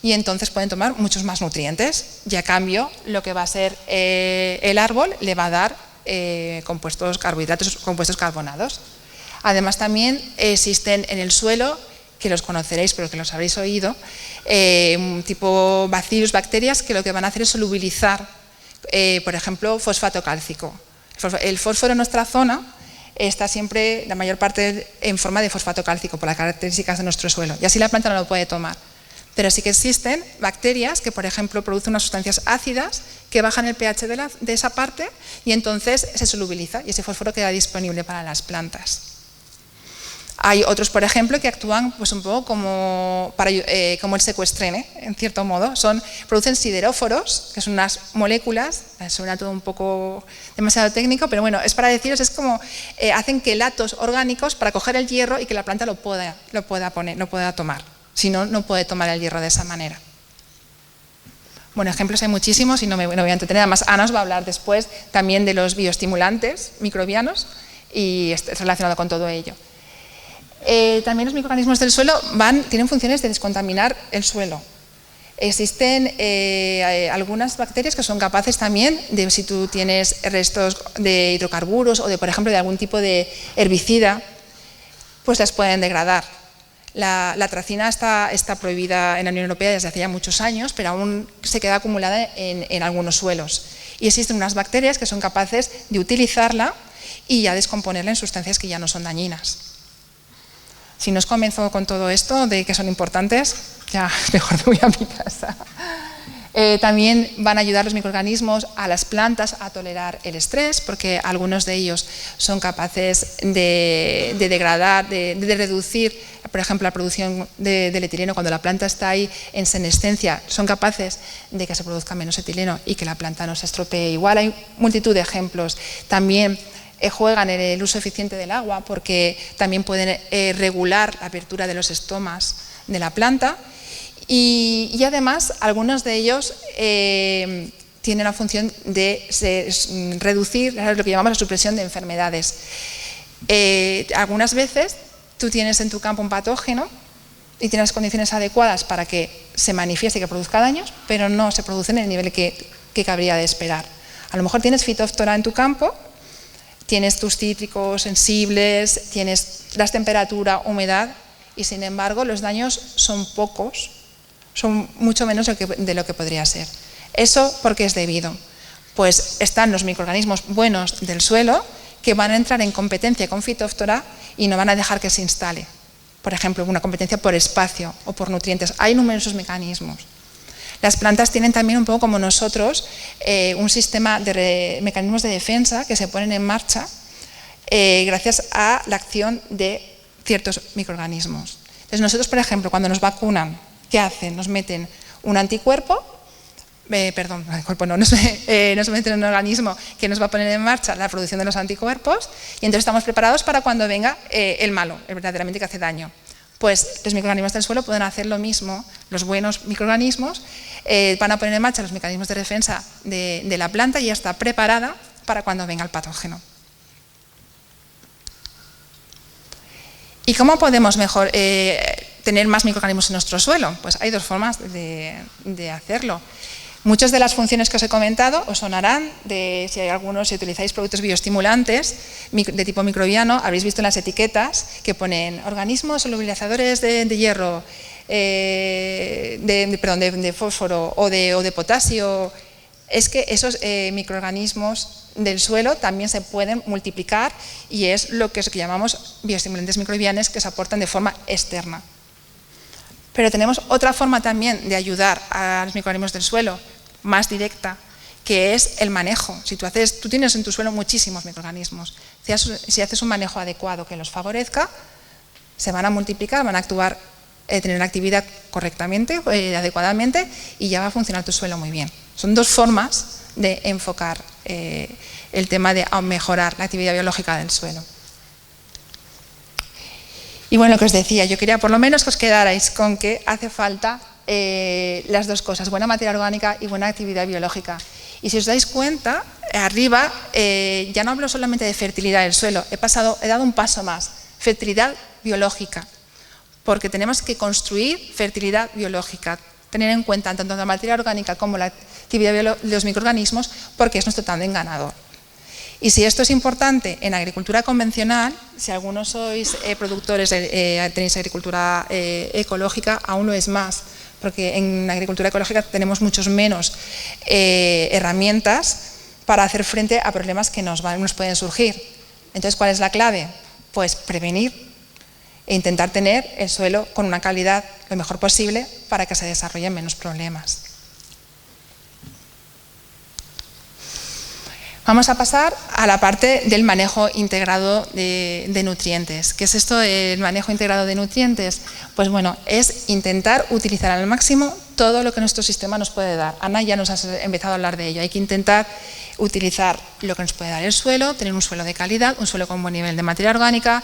y entonces pueden tomar muchos más nutrientes y a cambio lo que va a ser el árbol le va a dar compuestos carbohidratos, compuestos carbonados. Además también existen en el suelo, que los conoceréis pero que los habréis oído, un tipo bacillus, bacterias que lo que van a hacer es solubilizar, por ejemplo, fosfato cálcico. El fósforo en nuestra zona está siempre, la mayor parte, en forma de fosfato cálcico por las características de nuestro suelo y así la planta no lo puede tomar. Pero sí que existen bacterias que, por ejemplo, producen unas sustancias ácidas que bajan el pH de esa parte y entonces se solubiliza y ese fósforo queda disponible para las plantas. Hay otros, por ejemplo, que actúan pues, un poco como el secuestrene, en cierto modo. Producen sideróforos, que son unas moléculas, suena todo un poco demasiado técnico, pero bueno, es para deciros, es como hacen quelatos orgánicos para coger el hierro y que la planta lo pueda tomar. Si no, no puede tomar el hierro de esa manera. Bueno, ejemplos hay muchísimos y no me voy a entretener. Además, Ana os va a hablar después también de los bioestimulantes microbianos y es relacionado con todo ello. También los microorganismos del suelo tienen funciones de descontaminar el suelo. Existen algunas bacterias que son capaces también de, si tú tienes restos de hidrocarburos o de, por ejemplo, de algún tipo de herbicida, pues las pueden degradar. La tracina está prohibida en la Unión Europea desde hace ya muchos años, pero aún se queda acumulada en algunos suelos. Y existen unas bacterias que son capaces de utilizarla y ya descomponerla en sustancias que ya no son dañinas. Si no os convenzo con todo esto de que son importantes, ya mejor me voy a mi casa. También van a ayudar los microorganismos a las plantas a tolerar el estrés, porque algunos de ellos son capaces de degradar, de reducir, por ejemplo, la producción del etileno. Cuando la planta está ahí en senescencia, son capaces de que se produzca menos etileno y que la planta no se estropee. Igual hay multitud de ejemplos. También juegan en el uso eficiente del agua, porque también pueden regular la apertura de los estomas de la planta. Y además, algunos de ellos tienen la función de reducir lo que llamamos la supresión de enfermedades. Algunas veces tú tienes en tu campo un patógeno y tienes las condiciones adecuadas para que se manifieste y que produzca daños, pero no se producen en el nivel que cabría de esperar. A lo mejor tienes Phytophthora en tu campo, tienes tus cítricos sensibles, tienes la temperatura, humedad, y sin embargo los daños son pocos, son mucho menos de lo que podría ser. ¿Eso por qué es debido? Pues están los microorganismos buenos del suelo que van a entrar en competencia con Phytophthora y no van a dejar que se instale. Por ejemplo, una competencia por espacio o por nutrientes. Hay numerosos mecanismos. Las plantas tienen también, un poco como nosotros, un sistema de mecanismos de defensa que se ponen en marcha gracias a la acción de ciertos microorganismos. Entonces nosotros, por ejemplo, cuando nos vacunan, ¿qué hacen? Nos meten un anticuerpo, nos meten un organismo que nos va a poner en marcha la producción de los anticuerpos y entonces estamos preparados para cuando venga el malo, el verdaderamente que hace daño. pues los microorganismos del suelo pueden hacer lo mismo. Los buenos microorganismos van a poner en marcha los mecanismos de defensa de la planta y ya está preparada para cuando venga el patógeno. ¿Y cómo podemos tener más microorganismos en nuestro suelo? Pues hay dos formas de hacerlo. Muchas de las funciones que os he comentado os sonarán si hay algunos, si utilizáis productos bioestimulantes de tipo microbiano, habréis visto en las etiquetas que ponen organismos solubilizadores de hierro, de fósforo o de potasio. Es que esos microorganismos del suelo también se pueden multiplicar y es lo que llamamos bioestimulantes microbianos que se aportan de forma externa. Pero tenemos otra forma también de ayudar a los microorganismos del suelo, más directa, que es el manejo. Si tú tienes en tu suelo muchísimos microorganismos, si haces un manejo adecuado que los favorezca, se van a multiplicar, van a actuar, tener actividad correctamente, adecuadamente, y ya va a funcionar tu suelo muy bien. Son dos formas de enfocar el tema de mejorar la actividad biológica del suelo. Y bueno, lo que os decía, yo quería por lo menos que os quedarais con que hace falta las dos cosas, buena materia orgánica y buena actividad biológica. Y si os dais cuenta, arriba ya no hablo solamente de fertilidad del suelo, he dado un paso más, fertilidad biológica, porque tenemos que construir fertilidad biológica, tener en cuenta tanto la materia orgánica como la actividad de los microorganismos, porque es nuestro tándem ganador. Y si esto es importante en agricultura convencional, si algunos sois productores, tenéis agricultura ecológica, aún lo es más, porque en agricultura ecológica tenemos muchos menos herramientas para hacer frente a problemas que nos pueden surgir. Entonces, ¿cuál es la clave? Pues prevenir e intentar tener el suelo con una calidad lo mejor posible para que se desarrollen menos problemas. Vamos a pasar a la parte del manejo integrado de nutrientes. ¿Qué es esto del manejo integrado de nutrientes? Pues bueno, es intentar utilizar al máximo todo lo que nuestro sistema nos puede dar. Ana ya nos ha empezado a hablar de ello. Hay que intentar utilizar lo que nos puede dar el suelo, tener un suelo de calidad, un suelo con buen nivel de materia orgánica,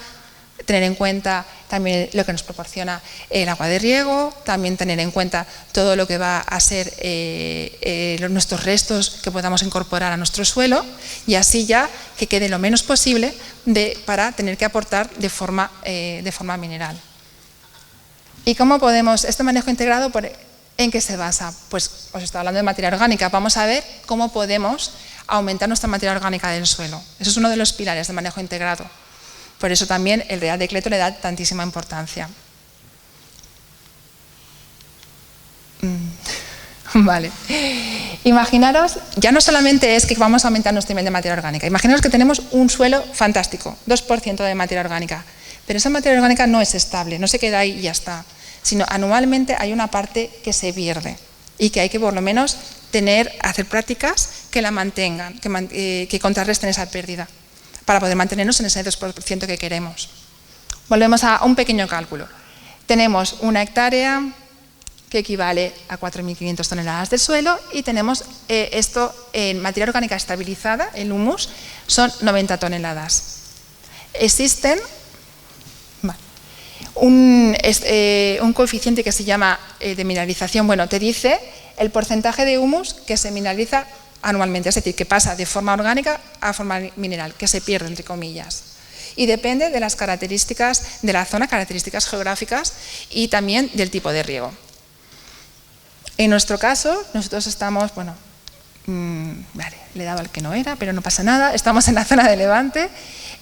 tener en cuenta también lo que nos proporciona el agua de riego, también tener en cuenta todo lo que va a ser nuestros restos que podamos incorporar a nuestro suelo y así ya que quede lo menos posible para tener que aportar de forma mineral. ¿Y cómo podemos, este manejo integrado, en qué se basa? Pues os estaba hablando de materia orgánica, vamos a ver cómo podemos aumentar nuestra materia orgánica del suelo. Eso es uno de los pilares de manejo integrado. Por eso también el Real Decreto le da tantísima importancia. Vale. Imaginaros, ya no solamente es que vamos a aumentar nuestro nivel de materia orgánica, imaginaros que tenemos un suelo fantástico, 2% de materia orgánica, pero esa materia orgánica no es estable, no se queda ahí y ya está, sino anualmente hay una parte que se pierde y que hay que por lo menos hacer prácticas que la mantengan, que contrarresten esa pérdida, para poder mantenernos en ese 2% que queremos. Volvemos a un pequeño cálculo. Tenemos una hectárea que equivale a 4.500 toneladas de suelo y tenemos esto en materia orgánica estabilizada, el humus, son 90 toneladas. Existen un coeficiente que se llama de mineralización, bueno, te dice el porcentaje de humus que se mineraliza anualmente, es decir, que pasa de forma orgánica a forma mineral, que se pierde, entre comillas. Y depende de las características de la zona, características geográficas y también del tipo de riego. En nuestro caso, nosotros estamos, vale, le he dado al que no era, pero no pasa nada, estamos en la zona de Levante,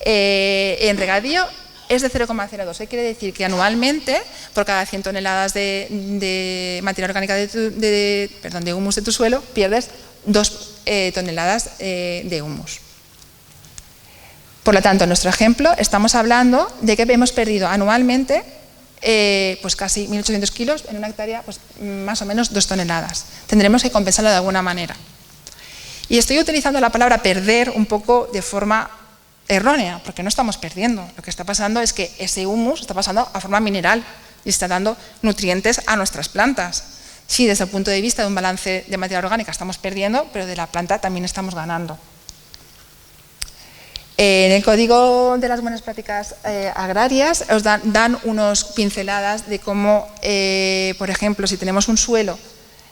en regadío es de 0,02, ¿qué quiere decir? Que anualmente, por cada 100 toneladas de materia orgánica de humus de tu suelo, pierdes 2 toneladas de humus. Por lo tanto, en nuestro ejemplo, estamos hablando de que hemos perdido anualmente pues casi 1.800 kilos en una hectárea, pues más o menos 2 toneladas. Tendremos que compensarlo de alguna manera. Y estoy utilizando la palabra perder un poco de forma errónea, porque no estamos perdiendo. Lo que está pasando es que ese humus está pasando a forma mineral y está dando nutrientes a nuestras plantas. Sí, desde el punto de vista de un balance de materia orgánica estamos perdiendo, pero de la planta también estamos ganando. En el Código de las Buenas Prácticas Agrarias os dan unos pinceladas de cómo, por ejemplo, si tenemos un suelo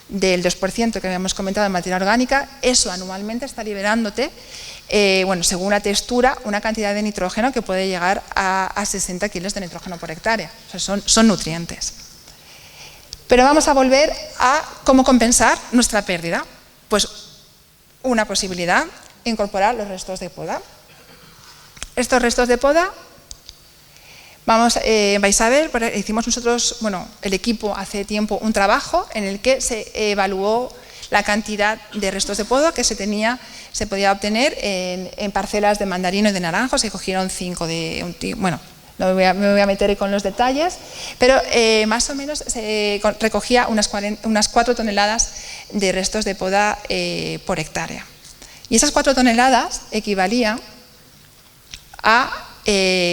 del 2% que habíamos comentado en materia orgánica, eso anualmente está liberándote, bueno, según la textura, una cantidad de nitrógeno que puede llegar a 60 kilos de nitrógeno por hectárea. O sea, son nutrientes. Pero vamos a volver a cómo compensar nuestra pérdida. Pues una posibilidad, incorporar los restos de poda. Estos restos de poda, vais a ver, hicimos nosotros, bueno, el equipo hace tiempo un trabajo en el que se evaluó la cantidad de restos de poda que se podía obtener en parcelas de mandarino y de naranjo. Se cogieron 5 bueno, no me voy a meter con los detalles, pero más o menos se recogía unas 4 toneladas de restos de poda por hectárea. Y esas 4 toneladas equivalían a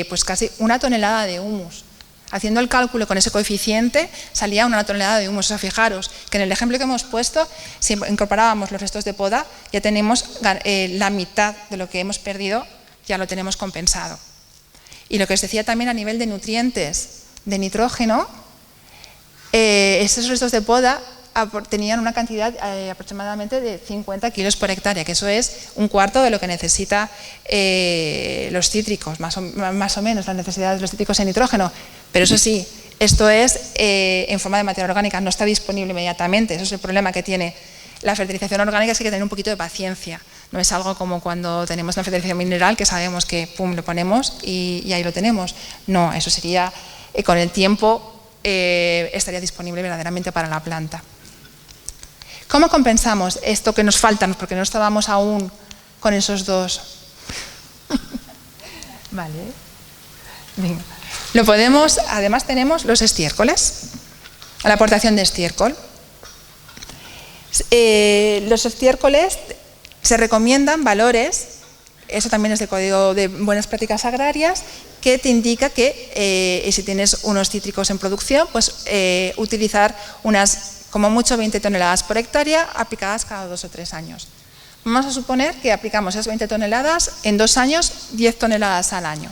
pues casi 1 tonelada de humus. Haciendo el cálculo con ese coeficiente salía 1 tonelada de humus. O sea, fijaros que en el ejemplo que hemos puesto, si incorporábamos los restos de poda, ya tenemos la mitad de lo que hemos perdido, ya lo tenemos compensado. Y lo que os decía también a nivel de nutrientes, de nitrógeno, esos restos de poda tenían una cantidad aproximadamente de 50 kilos por hectárea, que eso es 1/4 de lo que necesitan los cítricos, más o menos las necesidades de los cítricos en nitrógeno. Pero eso sí, esto es en forma de materia orgánica, no está disponible inmediatamente. Eso es el problema que tiene la fertilización orgánica, es que hay que tener un poquito de paciencia. No es algo como cuando tenemos la fertilización mineral, que sabemos que pum, lo ponemos y ahí lo tenemos. No, eso sería, con el tiempo, estaría disponible verdaderamente para la planta. ¿Cómo compensamos esto que nos falta? Porque no estábamos aún con esos dos. Vale. Venga. Lo podemos, además tenemos los estiércoles, la aportación de estiércol. Los estiércoles se recomiendan valores, eso también es del Código de Buenas Prácticas Agrarias, que te indica que si tienes unos cítricos en producción, pues utilizar como mucho 20 toneladas por hectárea aplicadas cada 2 o 3 años. Vamos a suponer que aplicamos esas 20 toneladas en 2 años, 10 toneladas al año.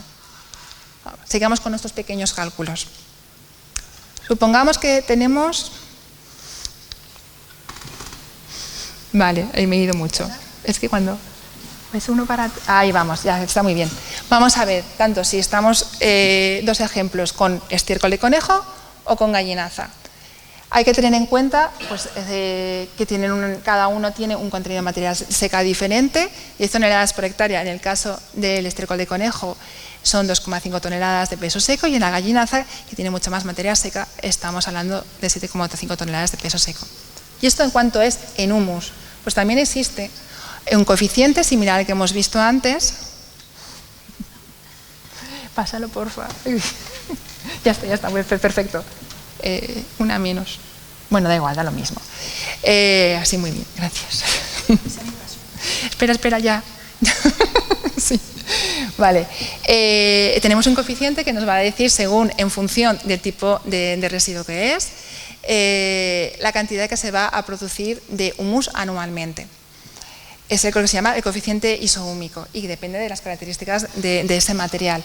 Sigamos con nuestros pequeños cálculos. Supongamos que tenemos... Vale, ahí me he ido mucho. Es que cuando... ¿Ves uno para...? Ahí vamos, ya está muy bien. Vamos a ver, tanto si estamos 2 ejemplos con estiércol de conejo o con gallinaza. Hay que tener en cuenta pues, que cada uno tiene un contenido de materia seca diferente. 10 toneladas por hectárea en el caso del estiércol de conejo son 2,5 toneladas de peso seco, y en la gallinaza, que tiene mucha más materia seca, estamos hablando de 7,5 toneladas de peso seco. ¿Y esto en cuánto es en humus? Pues también existe un coeficiente similar al que hemos visto antes. Pásalo, porfa. Ya está, perfecto. Una menos. Bueno, da igual, da lo mismo. Así muy bien, gracias. Espera, ya. Sí. Vale. Tenemos un coeficiente que nos va a decir, en función del tipo de residuo que es, la cantidad que se va a producir de humus anualmente. Es lo que se llama el coeficiente isohúmico y depende de las características de ese material.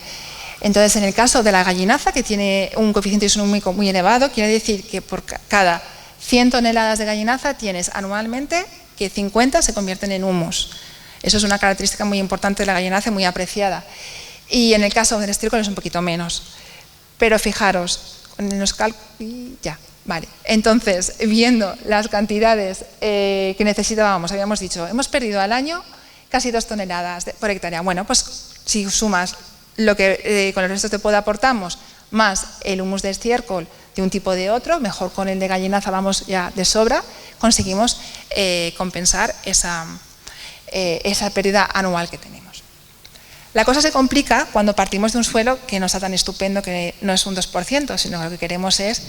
Entonces, en el caso de la gallinaza, que tiene un coeficiente isohúmico muy elevado, quiere decir que por cada 100 toneladas de gallinaza tienes anualmente que 50 se convierten en humus. Eso es una característica muy importante de la gallinaza, muy apreciada. Y en el caso del estiércol es un poquito menos. Pero fijaros, en los cálculos... Ya, vale. Entonces, viendo las cantidades que necesitábamos, habíamos dicho, hemos perdido al año casi 2 toneladas por hectárea. Bueno, pues si sumas lo que con los restos de poda aportamos, más el humus de estiércol de un tipo o de otro, mejor con el de gallinaza vamos ya de sobra, conseguimos compensar esa pérdida anual que tenemos. La cosa se complica cuando partimos de un suelo que no está tan estupendo, que no es un 2%, sino que lo que queremos es,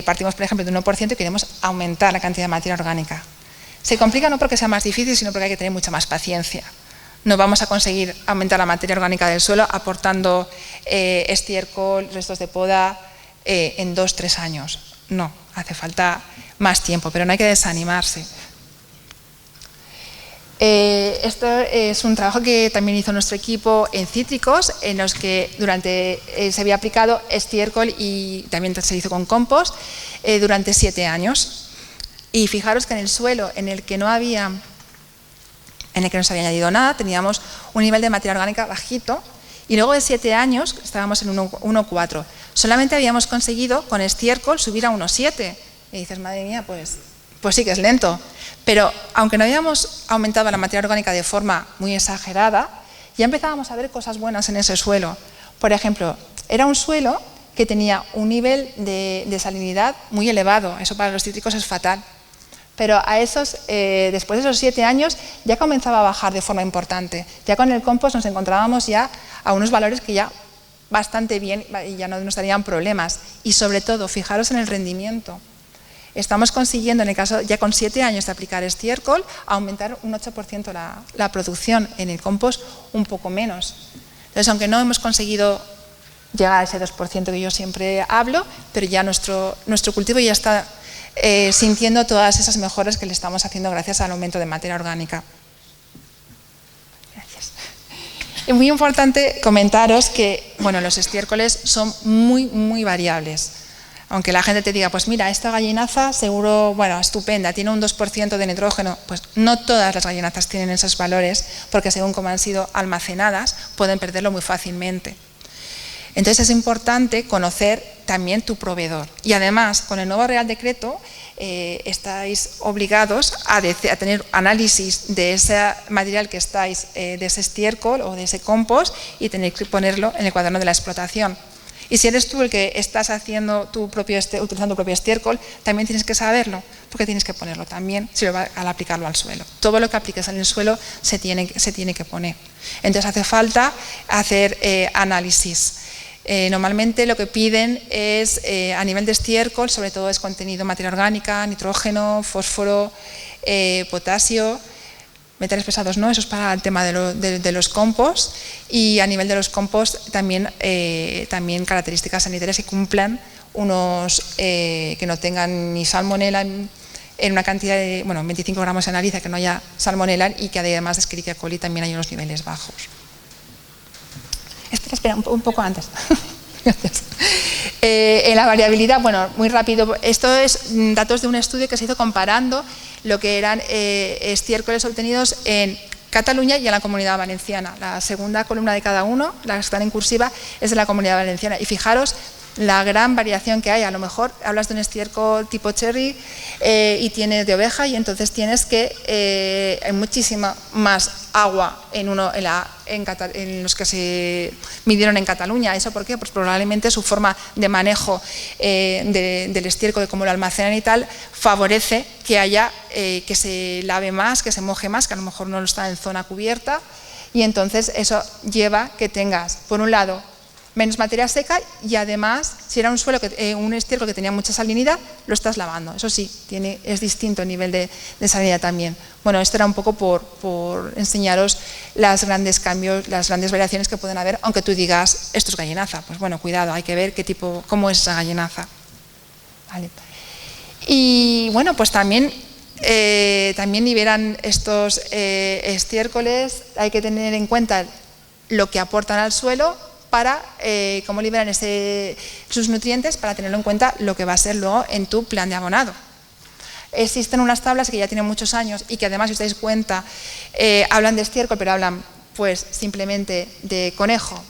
partimos por ejemplo de un 1% y queremos aumentar la cantidad de materia orgánica. Se complica no porque sea más difícil, sino porque hay que tener mucha más paciencia. No vamos a conseguir aumentar la materia orgánica del suelo aportando estiércol, restos de poda en 2 o 3 años. No, hace falta más tiempo, pero no hay que desanimarse. Esto es un trabajo que también hizo nuestro equipo en cítricos, en los que se había aplicado estiércol y también se hizo con compost durante 7 años. Y fijaros que en el suelo en el que no se había añadido nada, teníamos un nivel de materia orgánica bajito, y luego de 7 años estábamos en 1,4. Solamente habíamos conseguido con estiércol subir a 1,7. Y dices, madre mía, pues sí que es lento. Pero aunque no habíamos aumentado la materia orgánica de forma muy exagerada, ya empezábamos a ver cosas buenas en ese suelo. Por ejemplo, era un suelo que tenía un nivel de salinidad muy elevado. Eso para los cítricos es fatal. Pero después de esos 7 años ya comenzaba a bajar de forma importante. Ya con el compost nos encontrábamos ya a unos valores que ya bastante bien y ya no nos darían problemas. Y sobre todo, fijaros en el rendimiento. Estamos consiguiendo, en el caso ya con 7 años de aplicar estiércol, aumentar un 8% la producción, en el compost un poco menos. Entonces, aunque no hemos conseguido llegar a ese 2% que yo siempre hablo, pero ya nuestro cultivo ya está sintiendo todas esas mejoras que le estamos haciendo gracias al aumento de materia orgánica. Gracias. Es muy importante comentaros que los estiércoles son muy, muy variables. Aunque la gente te diga, pues mira, esta gallinaza seguro, estupenda, tiene un 2% de nitrógeno, pues no todas las gallinazas tienen esos valores, porque según cómo han sido almacenadas, pueden perderlo muy fácilmente. Entonces es importante conocer también tu proveedor. Y además, con el nuevo Real Decreto, estáis obligados a tener análisis de ese material que estáis, de ese estiércol o de ese compost, y tenéis que ponerlo en el cuaderno de la explotación. Y si eres tú el que estás utilizando tu propio estiércol, también tienes que saberlo, porque tienes que ponerlo también al aplicarlo al suelo. Todo lo que apliques en el suelo se tiene que poner. Entonces hace falta hacer análisis. Normalmente lo que piden es, a nivel de estiércol, sobre todo es contenido de materia orgánica, nitrógeno, fósforo, potasio, metales pesados no, eso es para el tema de los compost, y a nivel de los compost también características sanitarias que cumplan que no tengan ni salmonela en una cantidad de 25 gramos se analiza que no haya salmonela, y que además de Escherichia coli también hay unos niveles bajos. Espera, un poco antes. Gracias. En la variabilidad, muy rápido, esto es datos de un estudio que se hizo comparando lo que eran estiércoles obtenidos en Cataluña y en la Comunidad Valenciana. La segunda columna de cada uno, la que está en cursiva, es de la Comunidad Valenciana. Y fijaros la gran variación que hay. A lo mejor hablas de un estiércol tipo cherry y tienes de oveja, y entonces tienes que hay muchísima más agua en los que se midieron en Cataluña. ¿Eso por qué? Pues probablemente su forma de manejo del estiércol, de cómo lo almacenan y tal, favorece que haya que se lave más, que se moje más, que a lo mejor no está en zona cubierta, y entonces eso lleva que tengas, por un lado, menos materia seca, y además, si era un estiércol que tenía mucha salinidad, lo estás lavando. Eso sí, es distinto el nivel de salinidad también. Esto era un poco por enseñaros los grandes cambios, las grandes variaciones que pueden haber, aunque tú digas, esto es gallinaza. Pues cuidado, hay que ver cómo es esa gallinaza. Vale. Y pues también liberan estos estiércoles, hay que tener en cuenta lo que aportan al suelo, para cómo liberan sus nutrientes, para tenerlo en cuenta lo que va a ser luego en tu plan de abonado. Existen unas tablas que ya tienen muchos años y que además, si os dais cuenta, hablan de estiércol, pero hablan pues simplemente de conejo.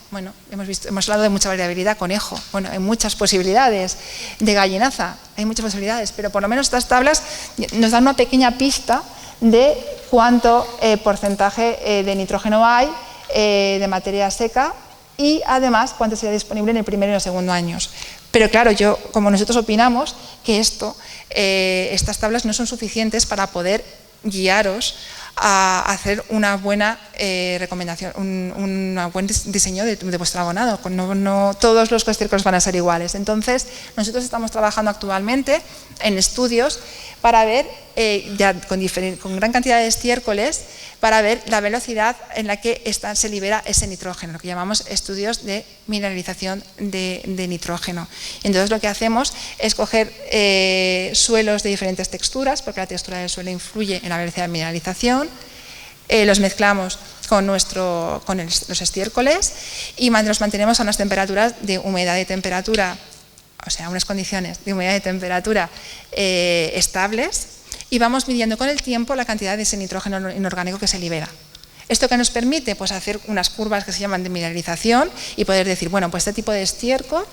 Hemos hablado de mucha variabilidad, conejo. Hay muchas posibilidades de gallinaza, hay muchas posibilidades, pero por lo menos estas tablas nos dan una pequeña pista de cuánto porcentaje de nitrógeno hay, de materia seca, y además cuánto sería disponible en el primero y el segundo años. Pero claro, como nosotros opinamos que estas tablas no son suficientes para poder guiaros a hacer una buena recomendación, un buen diseño de vuestro abonado. No todos los estiércoles van a ser iguales. Entonces, nosotros estamos trabajando actualmente en estudios para ver, con gran cantidad de estiércoles, para ver la velocidad en la que se libera ese nitrógeno, lo que llamamos estudios de mineralización de nitrógeno. Entonces lo que hacemos es coger suelos de diferentes texturas, porque la textura del suelo influye en la velocidad de mineralización, los mezclamos con los estiércoles y los mantenemos a unas temperaturas de humedad y temperatura, o sea, unas condiciones de humedad y temperatura estables, y vamos midiendo con el tiempo la cantidad de ese nitrógeno inorgánico que se libera. ¿Esto que nos permite? Pues hacer unas curvas que se llaman de mineralización y poder decir, bueno, pues este tipo de estiércol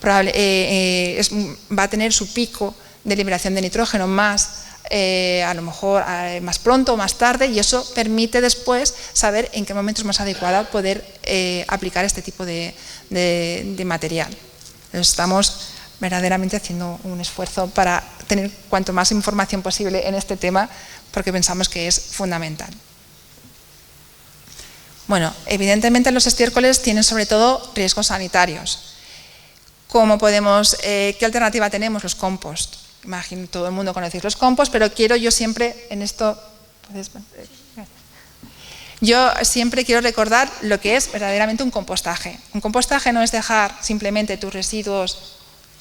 va a tener su pico de liberación de nitrógeno más, a lo mejor más pronto o más tarde, y eso permite después saber en qué momento es más adecuado poder aplicar este tipo de material. Entonces, estamos verdaderamente haciendo un esfuerzo para tener cuanto más información posible en este tema, porque pensamos que es fundamental. Bueno, evidentemente los estiércoles tienen sobre todo riesgos sanitarios. ¿Qué alternativa tenemos? Los compost. Imagino, todo el mundo conocéis los compost, pero quiero yo siempre en esto... Yo siempre quiero recordar lo que es verdaderamente un compostaje. Un compostaje no es dejar simplemente tus residuos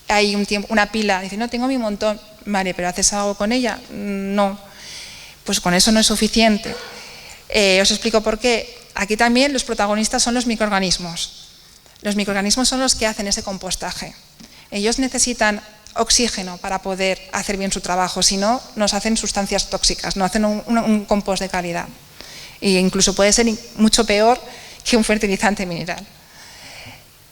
ahí un tiempo, una pila, dices, no, tengo mi montón, vale, pero ¿haces algo con ella? No, pues con eso no es suficiente. Os explico por qué. Aquí también los protagonistas son los microorganismos. Los microorganismos son los que hacen ese compostaje. Ellos necesitan oxígeno para poder hacer bien su trabajo, si no, nos hacen sustancias tóxicas, no hacen un compost de calidad. E incluso puede ser mucho peor que un fertilizante mineral.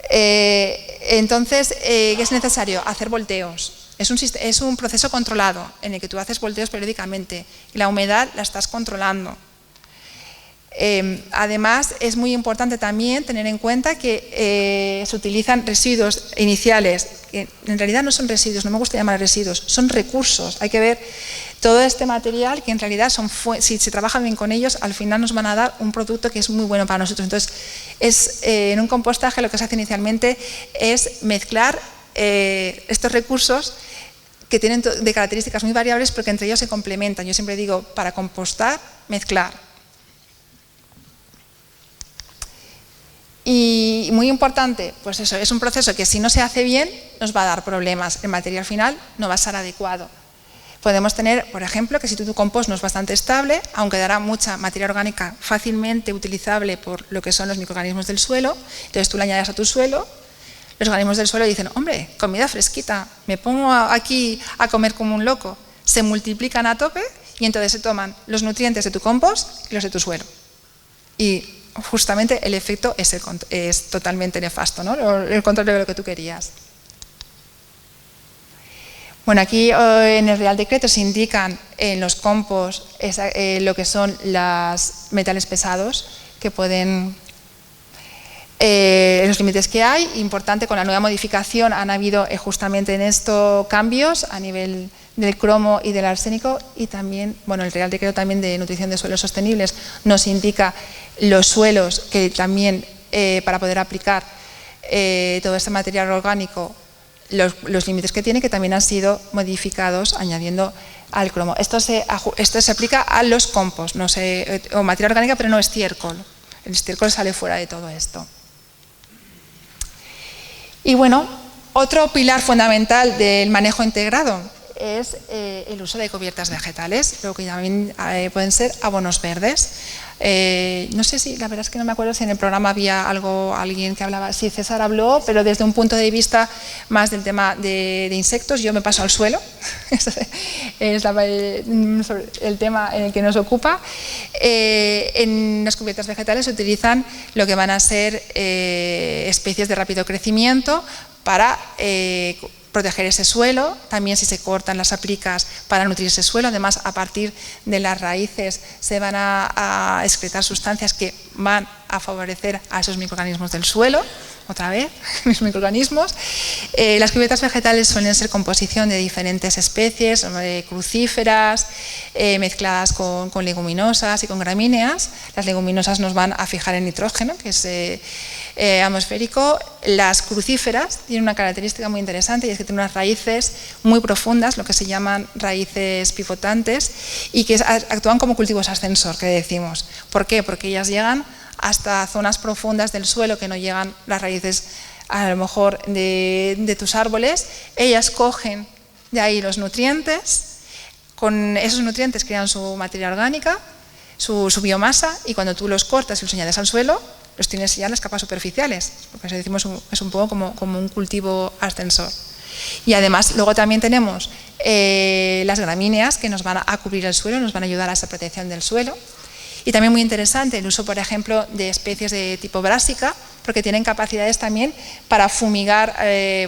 Entonces, ¿qué es necesario? Hacer volteos. Es un proceso controlado en el que tú haces volteos periódicamente y la humedad la estás controlando. Además, es muy importante también tener en cuenta que se utilizan residuos iniciales, que en realidad no son residuos, no me gusta llamar residuos, son recursos. Hay que ver todo este material que en realidad si se trabaja bien con ellos, al final nos van a dar un producto que es muy bueno para nosotros. Entonces, en un compostaje lo que se hace inicialmente es mezclar estos recursos que tienen de características muy variables, pero que entre ellos se complementan. Yo siempre digo, para compostar, mezclar. Y muy importante, pues eso, es un proceso que si no se hace bien nos va a dar problemas. El material final no va a ser adecuado. Podemos tener, por ejemplo, que si tu compost no es bastante estable, aunque dará mucha materia orgánica fácilmente utilizable por lo que son los microorganismos del suelo, entonces tú le añades a tu suelo, los organismos del suelo dicen, hombre, comida fresquita, me pongo aquí a comer como un loco, se multiplican a tope y entonces se toman los nutrientes de tu compost y los de tu suelo. Y justamente el efecto es totalmente nefasto, ¿no? El contrario de lo que tú querías. Bueno, aquí en el Real Decreto se indican en los compost lo que son los metales pesados que pueden, los límites que hay. Importante, con la nueva modificación han habido justamente en esto cambios a nivel del cromo y del arsénico, y también, bueno, el Real Decreto también de nutrición de suelos sostenibles nos indica los suelos que también para poder aplicar todo este material orgánico, los límites que tiene, que también han sido modificados añadiendo al cromo. Esto se aplica a los compost, o materia orgánica, pero no estiércol. El estiércol sale fuera de todo esto. Y bueno, otro pilar fundamental del manejo integrado es el uso de cubiertas vegetales, lo que también pueden ser abonos verdes. No sé si, la verdad es que no me acuerdo si en el programa había alguien que hablaba, sí, César habló, pero desde un punto de vista más del tema de insectos. Yo me paso al suelo, es el tema en el que nos ocupa. En las cubiertas vegetales se utilizan lo que van a ser especies de rápido crecimiento para proteger ese suelo, también si se cortan las aplicas para nutrir ese suelo. Además, a partir de las raíces se van a excretar sustancias que van a favorecer a esos microorganismos del suelo. Otra vez, mis microorganismos. Las cubiertas vegetales suelen ser composición de diferentes especies, crucíferas, mezcladas con leguminosas y con gramíneas. Las leguminosas nos van a fijar el nitrógeno, que es atmosférico. Las crucíferas tienen una característica muy interesante, y es que tienen unas raíces muy profundas, lo que se llaman raíces pivotantes, y que actúan como cultivos ascensor, que decimos. ¿Por qué? Porque ellas llegan hasta zonas profundas del suelo que no llegan las raíces, a lo mejor, de tus árboles. Ellas cogen de ahí los nutrientes, con esos nutrientes crean su materia orgánica, su biomasa, y cuando tú los cortas y los añades al suelo, los tienes ya en las capas superficiales, porque eso decimos es un poco como un cultivo ascensor. Y además luego también tenemos las gramíneas que nos van a cubrir el suelo, nos van a ayudar a esa protección del suelo. Y también muy interesante el uso, por ejemplo, de especies de tipo brásica, porque tienen capacidades también para fumigar,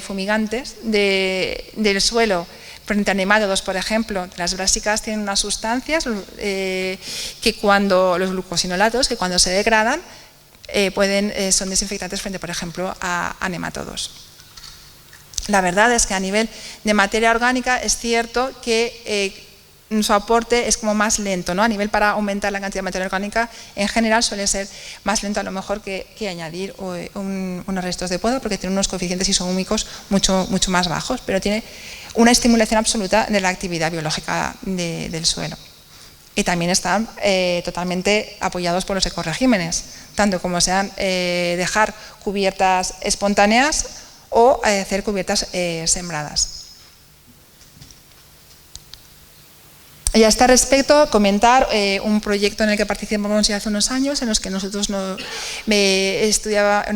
fumigantes del suelo. Frente a nematodos, por ejemplo, las brásicas tienen unas sustancias que cuando, los glucosinolatos, que cuando se degradan, son desinfectantes frente, por ejemplo, a nematodos. La verdad es que a nivel de materia orgánica es cierto que su aporte es como más lento, ¿no? A nivel para aumentar la cantidad de materia orgánica, en general suele ser más lento a lo mejor que añadir unos restos de poda, porque tiene unos coeficientes isomúmicos mucho más bajos, pero tiene una estimulación absoluta de la actividad biológica del suelo. Y también están totalmente apoyados por los ecoregímenes, tanto como sean dejar cubiertas espontáneas o hacer cubiertas sembradas. Y a este respecto, comentar un proyecto en el que participamos ya hace unos años, en los que nosotros nos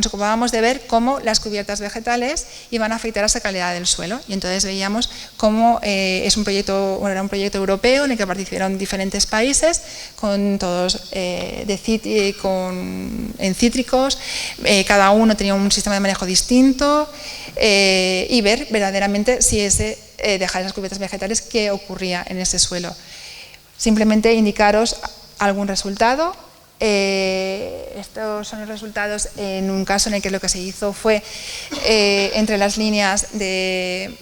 ocupábamos de ver cómo las cubiertas vegetales iban a afectar a esa calidad del suelo. Y entonces veíamos cómo era un proyecto europeo en el que participaron diferentes países, con todos en cítricos, cada uno tenía un sistema de manejo distinto, y ver verdaderamente si dejar esas cubiertas vegetales, qué ocurría en ese suelo. Simplemente indicaros algún resultado. Estos son los resultados en un caso en el que lo que se hizo fue, entre las líneas de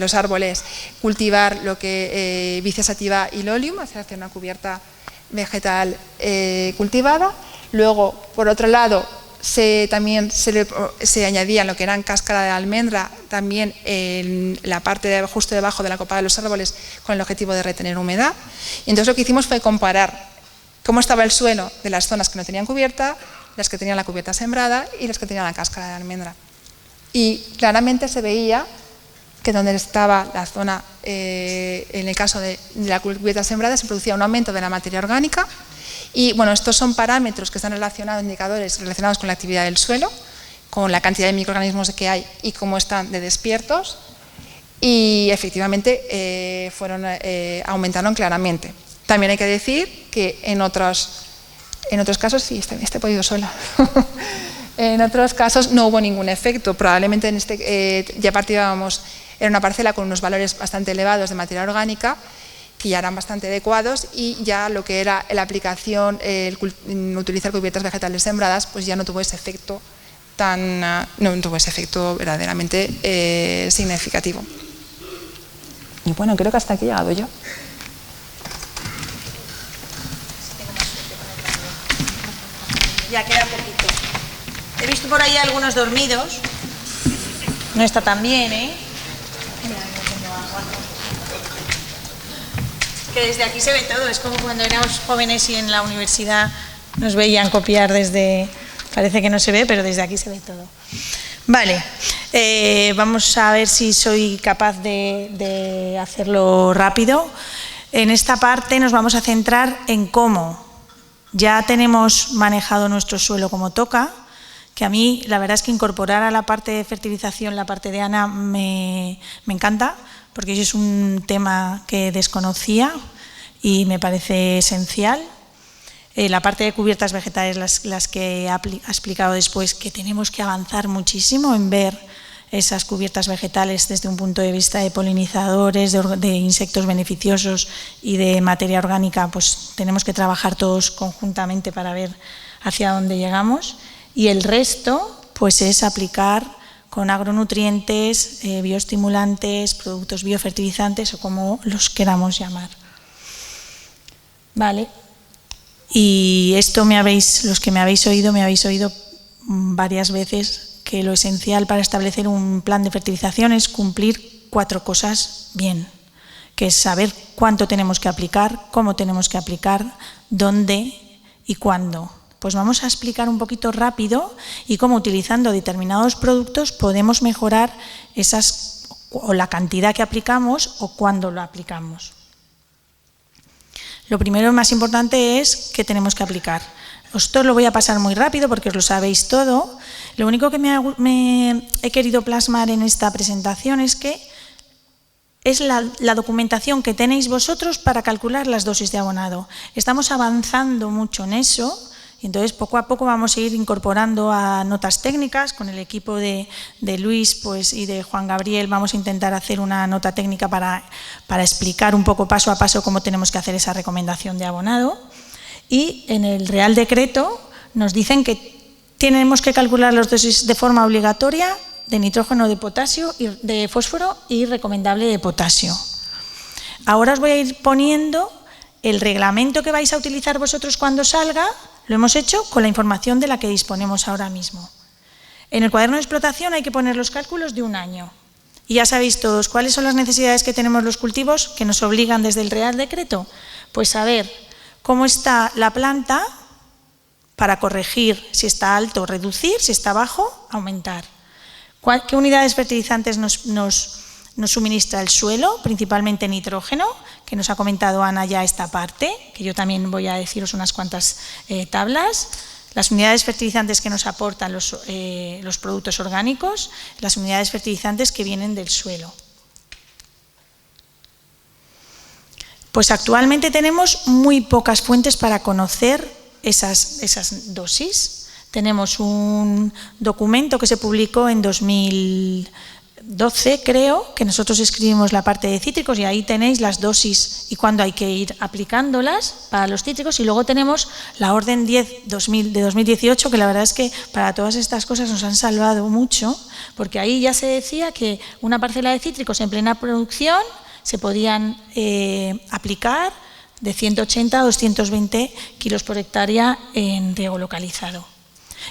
los árboles, cultivar lo que Vicia sativa y Lolium, hacer una cubierta vegetal cultivada. Luego, por otro lado, también se añadía lo que eran cáscara de almendra también en la parte justo debajo de la copa de los árboles, con el objetivo de retener humedad. Y entonces lo que hicimos fue comparar cómo estaba el suelo de las zonas que no tenían cubierta, las que tenían la cubierta sembrada y las que tenían la cáscara de almendra. Y claramente se veía que donde estaba la zona, en el caso de la cubierta sembrada, se producía un aumento de la materia orgánica. Y bueno, estos son parámetros que están relacionados, indicadores relacionados con la actividad del suelo, con la cantidad de microorganismos que hay y cómo están de despiertos, y efectivamente aumentaron claramente. También hay que decir que en otros casos, sí, he podido sola, en otros casos no hubo ningún efecto. Probablemente ya partíamos, era una parcela con unos valores bastante elevados de materia orgánica, que ya eran bastante adecuados, y ya lo que era la aplicación, utilizar cubiertas vegetales sembradas, pues ya no tuvo ese efecto verdaderamente significativo. Y bueno, creo que hasta aquí he llegado yo. Ya queda poquito. He visto por ahí algunos dormidos. No está tan bien, ¿eh? Que desde aquí se ve todo, es como cuando éramos jóvenes y en la universidad nos veían copiar desde... Parece que no se ve, pero desde aquí se ve todo. Vale, vamos a ver si soy capaz de hacerlo rápido. En esta parte nos vamos a centrar en cómo ya tenemos manejado nuestro suelo como toca, que a mí la verdad es que incorporar a la parte de fertilización la parte de Ana me encanta, porque eso es un tema que desconocía y me parece esencial. La parte de cubiertas vegetales, las que ha explicado después, que tenemos que avanzar muchísimo en ver esas cubiertas vegetales desde un punto de vista de polinizadores, de insectos beneficiosos y de materia orgánica, pues tenemos que trabajar todos conjuntamente para ver hacia dónde llegamos. Y el resto, pues es aplicar con agronutrientes, bioestimulantes, productos biofertilizantes o como los queramos llamar. Vale. Y esto los que me habéis oído varias veces que lo esencial para establecer un plan de fertilización es cumplir 4 cosas bien, que es saber cuánto tenemos que aplicar, cómo tenemos que aplicar, dónde y cuándo. Pues vamos a explicar un poquito rápido y cómo utilizando determinados productos podemos mejorar o la cantidad que aplicamos o cuándo lo aplicamos. Lo primero y más importante es que tenemos que aplicar. Esto lo voy a pasar muy rápido porque os lo sabéis todo. Lo único que me he querido plasmar en esta presentación es que es la documentación que tenéis vosotros para calcular las dosis de abonado. Estamos avanzando mucho en eso y entonces poco a poco vamos a ir incorporando a notas técnicas. Con el equipo de Luis pues, y de Juan Gabriel vamos a intentar hacer una nota técnica para explicar un poco paso a paso cómo tenemos que hacer esa recomendación de abonado. Y en el Real Decreto nos dicen que tenemos que calcular las dosis de forma obligatoria de nitrógeno, de potasio, y de fósforo y recomendable de potasio. Ahora os voy a ir poniendo el reglamento que vais a utilizar vosotros cuando salga. Lo hemos hecho con la información de la que disponemos ahora mismo. En el cuaderno de explotación hay que poner los cálculos de un año. Y ya sabéis todos cuáles son las necesidades que tenemos los cultivos que nos obligan desde el Real Decreto. Pues saber cómo está la planta para corregir si está alto, reducir, si está bajo, aumentar. ¿Qué unidades fertilizantes nos suministra el suelo? Principalmente nitrógeno, que nos ha comentado Ana ya esta parte, que yo también voy a deciros unas cuantas tablas. Las unidades fertilizantes que nos aportan los productos orgánicos, las unidades fertilizantes que vienen del suelo. Pues actualmente tenemos muy pocas fuentes para conocer esas dosis. Tenemos un documento que se publicó en 2012, creo, que nosotros escribimos la parte de cítricos y ahí tenéis las dosis y cuándo hay que ir aplicándolas para los cítricos. Y luego tenemos la Orden 10 de 2018, que la verdad es que para todas estas cosas nos han salvado mucho, porque ahí ya se decía que una parcela de cítricos en plena producción se podían aplicar de 180 a 220 kilos por hectárea en riego localizado.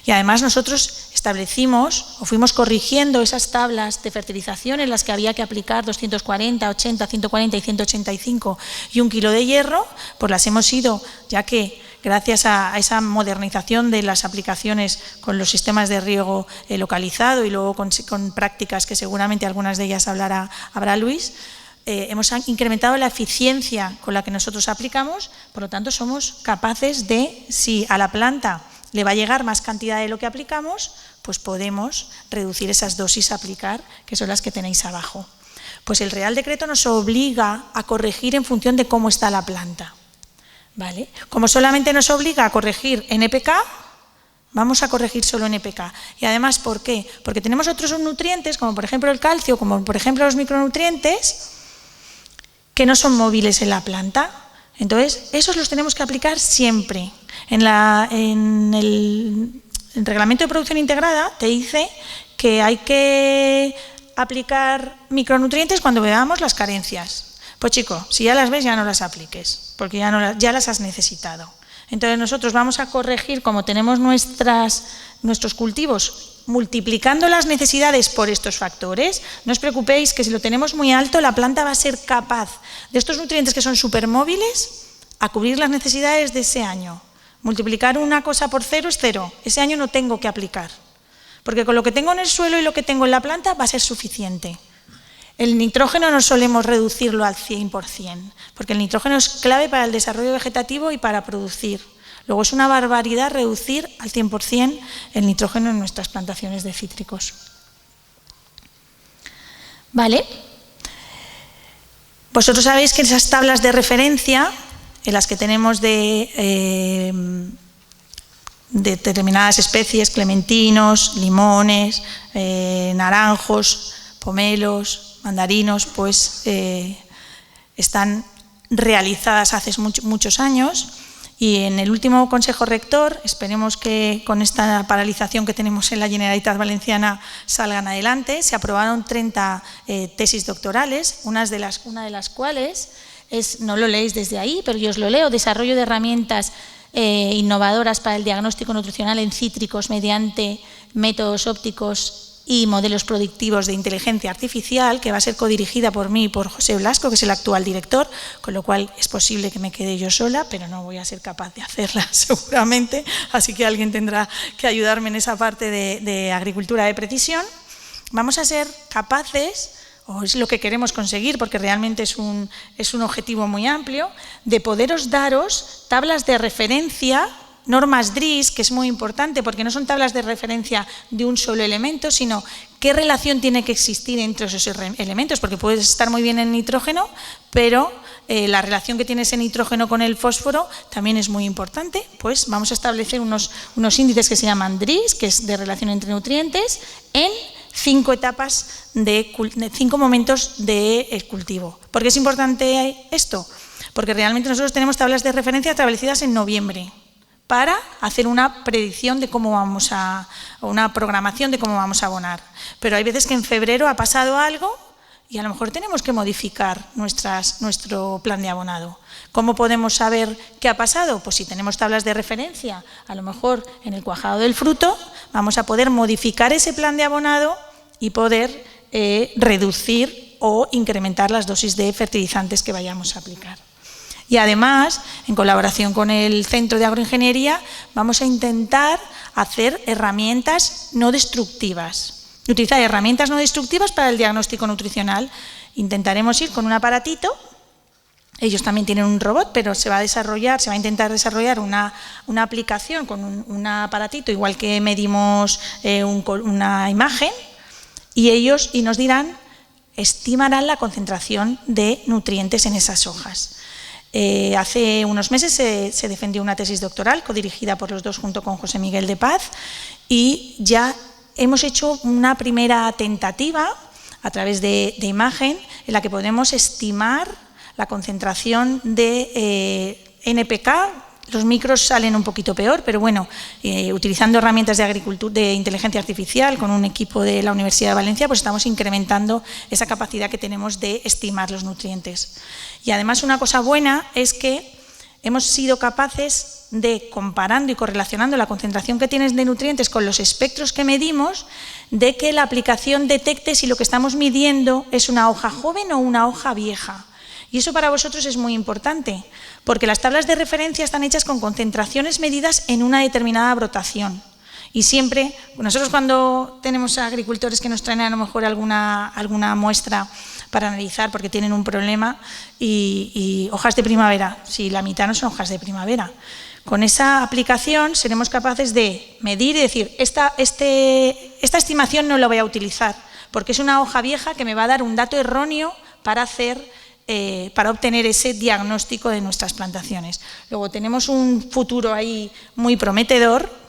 Y además nosotros establecimos o fuimos corrigiendo esas tablas de fertilización en las que había que aplicar 240, 80, 140 y 185 y 1 kilo de hierro, pues las hemos ido, ya que gracias a esa modernización de las aplicaciones con los sistemas de riego localizado y luego con prácticas que seguramente algunas de ellas habrá Luis, hemos incrementado la eficiencia con la que nosotros aplicamos, por lo tanto somos capaces de, si a la planta le va a llegar más cantidad de lo que aplicamos, pues podemos reducir esas dosis a aplicar, que son las que tenéis abajo. Pues el Real Decreto nos obliga a corregir en función de cómo está la planta, ¿vale? Como solamente nos obliga a corregir NPK, vamos a corregir solo NPK. Y además, ¿por qué? Porque tenemos otros nutrientes, como por ejemplo el calcio, como por ejemplo los micronutrientes, que no son móviles en la planta. Entonces, esos los tenemos que aplicar siempre. En el reglamento de producción integrada te dice que hay que aplicar micronutrientes cuando veamos las carencias. Pues chico, si ya las ves, ya no las apliques, porque ya las has necesitado. Entonces nosotros vamos a corregir, como tenemos nuestros cultivos, multiplicando las necesidades por estos factores. No os preocupéis que si lo tenemos muy alto, la planta va a ser capaz de estos nutrientes que son supermóviles a cubrir las necesidades de ese año. Multiplicar una cosa por 0 es 0. Ese año no tengo que aplicar, porque con lo que tengo en el suelo y lo que tengo en la planta va a ser suficiente. El nitrógeno no solemos reducirlo al 100%, porque el nitrógeno es clave para el desarrollo vegetativo y para producir. Luego es una barbaridad reducir al 100% el nitrógeno en nuestras plantaciones de cítricos. ¿Vale? Vosotros sabéis que esas tablas de referencia, en las que tenemos de determinadas especies, clementinos, limones, naranjos, pomelos, mandarinos, pues están realizadas hace muchos años. Y en el último Consejo Rector, esperemos que con esta paralización que tenemos en la Generalitat Valenciana salgan adelante, se aprobaron 30 tesis doctorales, una de las cuales no lo leéis desde ahí, pero yo os lo leo: desarrollo de herramientas innovadoras para el diagnóstico nutricional en cítricos mediante métodos ópticos y modelos predictivos de inteligencia artificial, que va a ser codirigida por mí y por José Blasco, que es el actual director, con lo cual es posible que me quede yo sola, pero no voy a ser capaz de hacerla seguramente, así que alguien tendrá que ayudarme en esa parte de agricultura de precisión. Vamos a ser capaces, o es lo que queremos conseguir, porque realmente es un objetivo muy amplio, de poderos daros tablas de referencia, normas DRIS, que es muy importante, porque no son tablas de referencia de un solo elemento, sino qué relación tiene que existir entre esos elementos, porque puedes estar muy bien en nitrógeno, pero la relación que tiene ese nitrógeno con el fósforo también es muy importante. Pues vamos a establecer unos índices que se llaman DRIS, que es de relación entre nutrientes, en 5 etapas, 5 momentos del cultivo. ¿Por qué es importante esto? Porque realmente nosotros tenemos tablas de referencia establecidas en noviembre para hacer una predicción de cómo vamos a, o una programación de cómo vamos a abonar. Pero hay veces que en febrero ha pasado algo y a lo mejor tenemos que modificar nuestro plan de abonado. ¿Cómo podemos saber qué ha pasado? Pues si tenemos tablas de referencia, a lo mejor en el cuajado del fruto, vamos a poder modificar ese plan de abonado y poder reducir o incrementar las dosis de fertilizantes que vayamos a aplicar. Y además, en colaboración con el Centro de Agroingeniería, vamos a intentar hacer herramientas no destructivas. Utilizar herramientas no destructivas para el diagnóstico nutricional. Intentaremos ir con un aparatito. Ellos también tienen un robot, pero se va a intentar desarrollar una aplicación con un aparatito, igual que medimos una imagen, y nos dirán, estimarán la concentración de nutrientes en esas hojas. Hace unos meses se defendió una tesis doctoral codirigida por los dos junto con José Miguel de Paz, y ya hemos hecho una primera tentativa a través de imagen en la que podemos estimar la concentración de NPK. Los micros salen un poquito peor, pero bueno, utilizando herramientas de agricultura, de inteligencia artificial, con un equipo de la Universidad de Valencia, pues estamos incrementando esa capacidad que tenemos de estimar los nutrientes. Y además una cosa buena es que hemos sido capaces de, comparando y correlacionando la concentración que tienes de nutrientes con los espectros que medimos, de que la aplicación detecte si lo que estamos midiendo es una hoja joven o una hoja vieja. Y eso para vosotros es muy importante, porque las tablas de referencia están hechas con concentraciones medidas en una determinada brotación. Y siempre, nosotros cuando tenemos agricultores que nos traen a lo mejor alguna muestra para analizar porque tienen un problema, y hojas de primavera, si la mitad no son hojas de primavera. Con esa aplicación seremos capaces de medir y decir, esta estimación no la voy a utilizar, porque es una hoja vieja que me va a dar un dato erróneo para obtener ese diagnóstico de nuestras plantaciones. Luego tenemos un futuro ahí muy prometedor,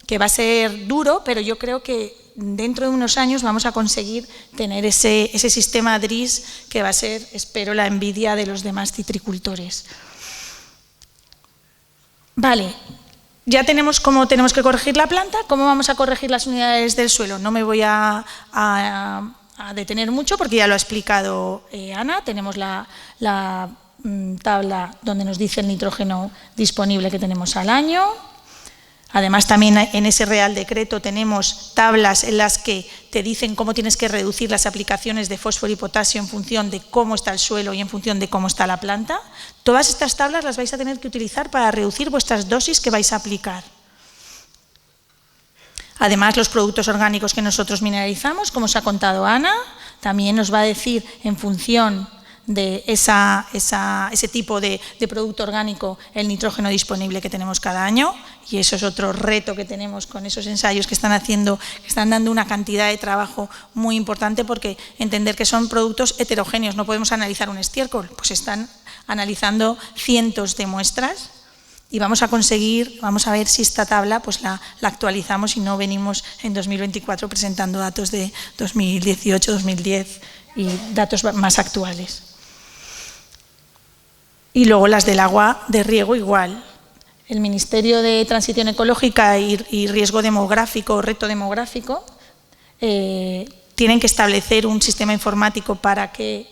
que va a ser duro, pero yo creo que dentro de unos años vamos a conseguir tener ese sistema DRIS que va a ser, espero, la envidia de los demás citricultores. Vale, ya tenemos cómo tenemos que corregir la planta, cómo vamos a corregir las unidades del suelo. No me voy a detener mucho porque ya lo ha explicado Ana. Tenemos la tabla donde nos dice el nitrógeno disponible que tenemos al año. Además, también en ese Real Decreto tenemos tablas en las que te dicen cómo tienes que reducir las aplicaciones de fósforo y potasio en función de cómo está el suelo y en función de cómo está la planta. Todas estas tablas las vais a tener que utilizar para reducir vuestras dosis que vais a aplicar. Además, los productos orgánicos que nosotros mineralizamos, como os ha contado Ana, también nos va a decir en función de ese tipo de producto orgánico el nitrógeno disponible que tenemos cada año, y eso es otro reto que tenemos con esos ensayos que están dando una cantidad de trabajo muy importante, porque entender que son productos heterogéneos, no podemos analizar un estiércol, pues están analizando cientos de muestras. Y vamos a ver si esta tabla pues la actualizamos y no venimos en 2024 presentando datos de 2018, 2010 y datos más actuales. Y luego las del agua de riego igual. El Ministerio de Transición Ecológica y Riesgo Demográfico, Reto Demográfico, tienen que establecer un sistema informático para que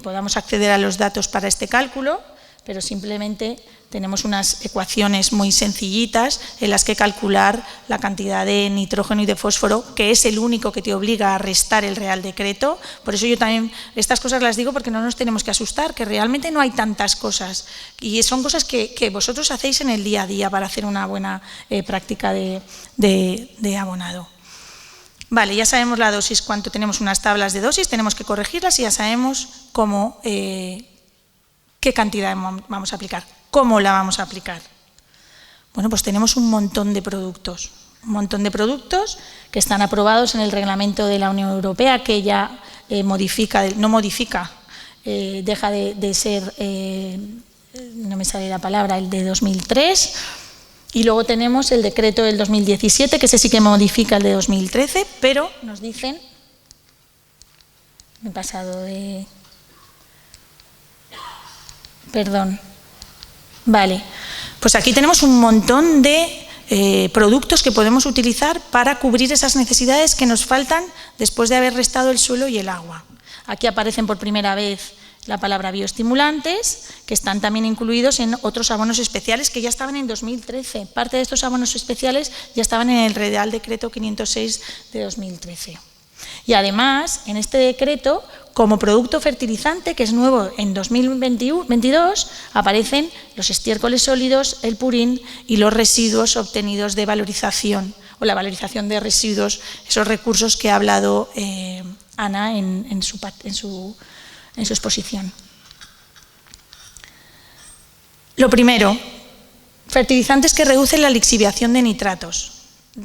podamos acceder a los datos para este cálculo, pero simplemente tenemos unas ecuaciones muy sencillitas en las que calcular la cantidad de nitrógeno y de fósforo, que es el único que te obliga a restar el Real Decreto. Por eso yo también estas cosas las digo, porque no nos tenemos que asustar, que realmente no hay tantas cosas. Y son cosas que vosotros hacéis en el día a día para hacer una buena práctica de abonado. Vale, ya sabemos la dosis, cuánto tenemos unas tablas de dosis, tenemos que corregirlas y ya sabemos cómo, qué cantidad vamos a aplicar, cómo la vamos a aplicar. Bueno, pues tenemos un montón de productos que están aprobados en el reglamento de la Unión Europea, que ya deja de ser, no me sale la palabra, el de 2003, y luego tenemos el decreto del 2017, que ese sí que modifica el de 2013, pero nos dicen, me he pasado de, perdón, vale, pues aquí tenemos un montón de productos que podemos utilizar para cubrir esas necesidades que nos faltan después de haber restado el suelo y el agua. Aquí aparecen por primera vez la palabra bioestimulantes, que están también incluidos en otros abonos especiales que ya estaban en 2013. Parte de estos abonos especiales ya estaban en el Real Decreto 506 de 2013. Y además, en este decreto, como producto fertilizante, que es nuevo en 2022, aparecen los estiércoles sólidos, el purín y los residuos obtenidos de valorización, o la valorización de residuos, esos recursos que ha hablado Ana en su exposición. Lo primero, fertilizantes que reducen la lixiviación de nitratos.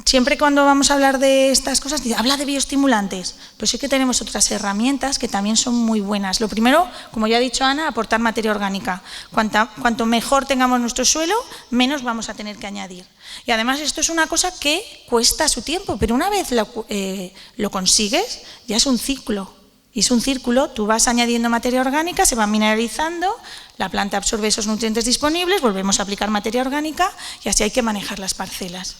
Siempre cuando vamos a hablar de estas cosas, habla de bioestimulantes, pero sí que tenemos otras herramientas que también son muy buenas. Lo primero, como ya ha dicho Ana, aportar materia orgánica. Cuanto mejor tengamos nuestro suelo, menos vamos a tener que añadir. Y además esto es una cosa que cuesta su tiempo, pero una vez lo consigues, ya es un ciclo. Y es un círculo, tú vas añadiendo materia orgánica, se va mineralizando, la planta absorbe esos nutrientes disponibles, volvemos a aplicar materia orgánica y así hay que manejar las parcelas.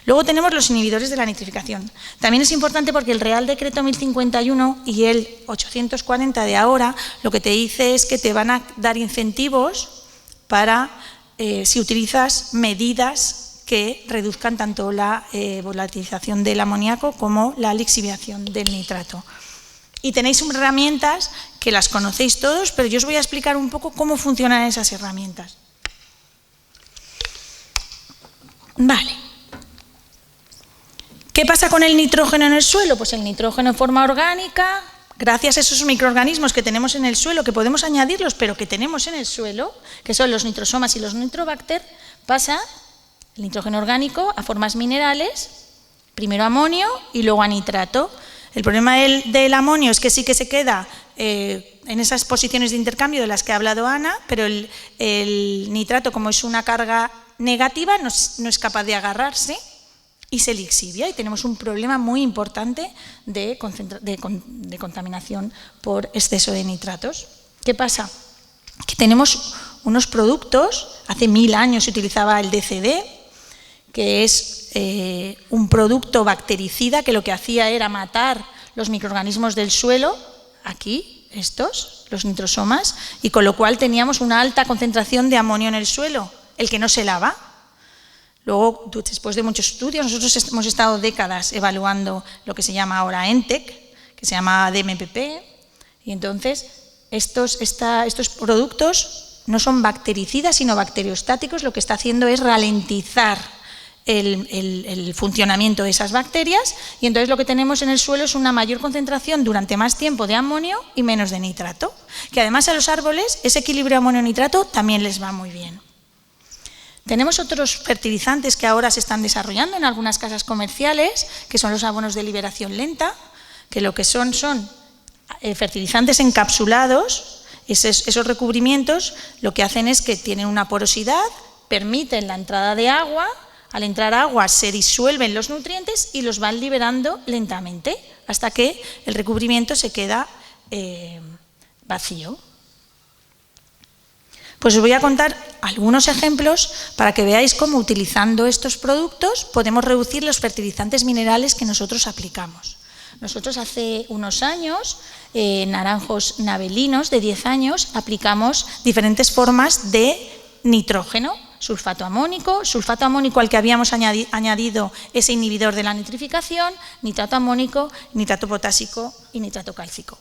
Luego tenemos los inhibidores de la nitrificación. También es importante porque el Real Decreto 1051 y el 840 de ahora lo que te dice es que te van a dar incentivos para, si utilizas medidas que reduzcan tanto la volatilización del amoníaco como la lixiviación del nitrato. Y tenéis herramientas que las conocéis todos, pero yo os voy a explicar un poco cómo funcionan esas herramientas. Vale. ¿Qué pasa con el nitrógeno en el suelo? Pues el nitrógeno en forma orgánica, gracias a esos microorganismos que tenemos en el suelo, que podemos añadirlos, pero que tenemos en el suelo, que son los nitrosomas y los nitrobacter, pasa el nitrógeno orgánico a formas minerales, primero amonio y luego a nitrato. El problema del amonio es que sí que se queda en esas posiciones de intercambio de las que ha hablado Ana, pero el nitrato, como es una carga negativa, no es capaz de agarrarse y se lixivia, y tenemos un problema muy importante de contaminación por exceso de nitratos. ¿Qué pasa? Que tenemos unos productos, hace 1000 años se utilizaba el DCD, que es un producto bactericida que lo que hacía era matar los microorganismos del suelo, aquí, estos, los nitrosomas, y con lo cual teníamos una alta concentración de amonio en el suelo, el que no se lava. Luego, después de muchos estudios, nosotros hemos estado décadas evaluando lo que se llama ahora ENTEC, que se llama DMPP, y entonces estos productos no son bactericidas, sino bacteriostáticos, lo que está haciendo es ralentizar el funcionamiento de esas bacterias, y entonces lo que tenemos en el suelo es una mayor concentración durante más tiempo de amonio y menos de nitrato, que además a los árboles ese equilibrio amonio-nitrato también les va muy bien. Tenemos otros fertilizantes que ahora se están desarrollando en algunas casas comerciales, que son los abonos de liberación lenta, que lo que son fertilizantes encapsulados. Esos recubrimientos lo que hacen es que tienen una porosidad, permiten la entrada de agua. Al entrar agua se disuelven los nutrientes y los van liberando lentamente hasta que el recubrimiento se queda vacío. Pues os voy a contar algunos ejemplos para que veáis cómo utilizando estos productos podemos reducir los fertilizantes minerales que nosotros aplicamos. Nosotros hace unos años, naranjos navelinos de 10 años, aplicamos diferentes formas de nitrógeno. Sulfato amónico al que habíamos añadido ese inhibidor de la nitrificación, nitrato amónico, nitrato potásico y nitrato cálcico.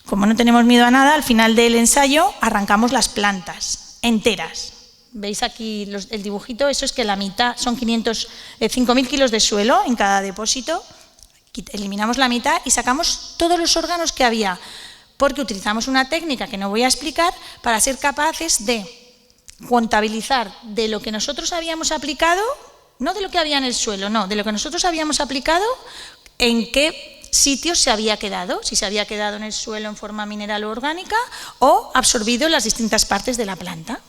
Como no tenemos miedo a nada, al final del ensayo arrancamos las plantas enteras. ¿Veis aquí el dibujito? Eso es que la mitad son 5.000 kilos de suelo en cada depósito. eliminamos la mitad y sacamos todos los órganos que había, porque utilizamos una técnica que no voy a explicar para ser capaces de contabilizar de lo que nosotros habíamos aplicado, no de lo que había en el suelo, no, de lo que nosotros habíamos aplicado, en qué sitios se había quedado, si se había quedado en el suelo en forma mineral o orgánica o absorbido en las distintas partes de la planta.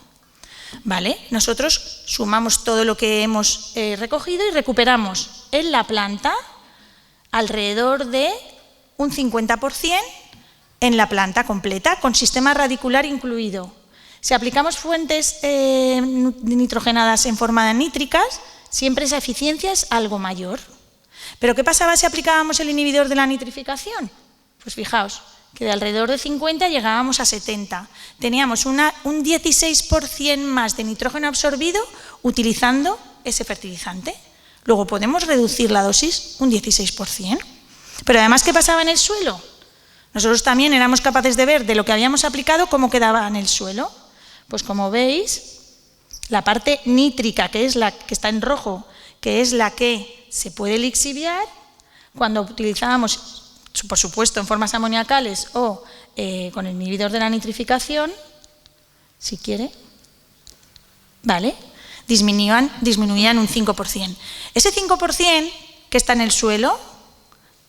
¿Vale? Nosotros sumamos todo lo que hemos recogido y recuperamos en la planta alrededor de un 50% en la planta completa, con sistema radicular incluido. Si aplicamos fuentes nitrogenadas en forma de nítricas, siempre esa eficiencia es algo mayor. ¿Pero qué pasaba si aplicábamos el inhibidor de la nitrificación? Pues fijaos, que de alrededor de 50 llegábamos a 70. Teníamos un 16% más de nitrógeno absorbido utilizando ese fertilizante. Luego podemos reducir la dosis un 16%. Pero además, ¿qué pasaba en el suelo? Nosotros también éramos capaces de ver de lo que habíamos aplicado cómo quedaba en el suelo. Pues como veis, la parte nítrica, que es la que está en rojo, que es la que se puede lixiviar, cuando utilizábamos, por supuesto, en formas amoniacales o con el inhibidor de la nitrificación, si quiere, ¿vale? Disminuían un 5%. Ese 5% que está en el suelo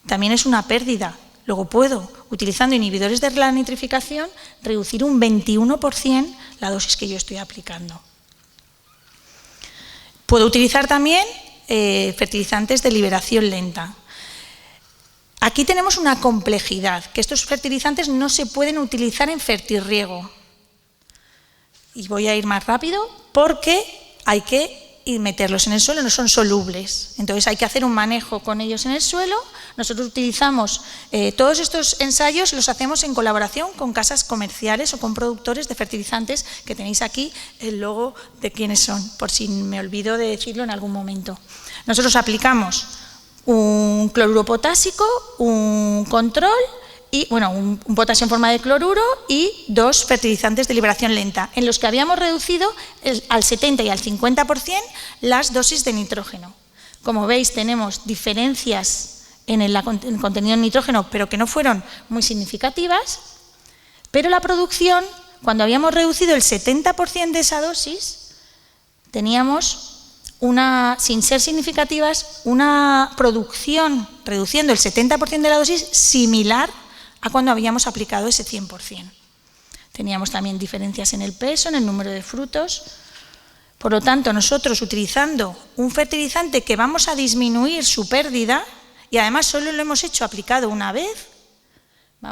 también es una pérdida. Luego puedo, utilizando inhibidores de la nitrificación, reducir un 21% la dosis que yo estoy aplicando. Puedo utilizar también fertilizantes de liberación lenta. Aquí tenemos una complejidad, que estos fertilizantes no se pueden utilizar en fertirriego. Y voy a ir más rápido porque hay que meterlos en el suelo, no son solubles. Entonces hay que hacer un manejo con ellos en el suelo. Nosotros utilizamos, todos estos ensayos los hacemos en colaboración con casas comerciales o con productores de fertilizantes, que tenéis aquí el logo de quiénes son, por si me olvido de decirlo en algún momento. Nosotros aplicamos un cloruro potásico, un control, y, bueno, un potasio en forma de cloruro y 2 fertilizantes de liberación lenta, en los que habíamos reducido al 70 y al 50% las dosis de nitrógeno. Como veis, tenemos diferencias en el contenido de nitrógeno, pero que no fueron muy significativas, pero la producción, cuando habíamos reducido el 70% de esa dosis, teníamos sin ser significativas, una producción, reduciendo el 70% de la dosis, similar a cuando habíamos aplicado ese 100%. Teníamos también diferencias en el peso, en el número de frutos. Por lo tanto, nosotros utilizando un fertilizante que vamos a disminuir su pérdida, y además solo lo hemos hecho aplicado una vez,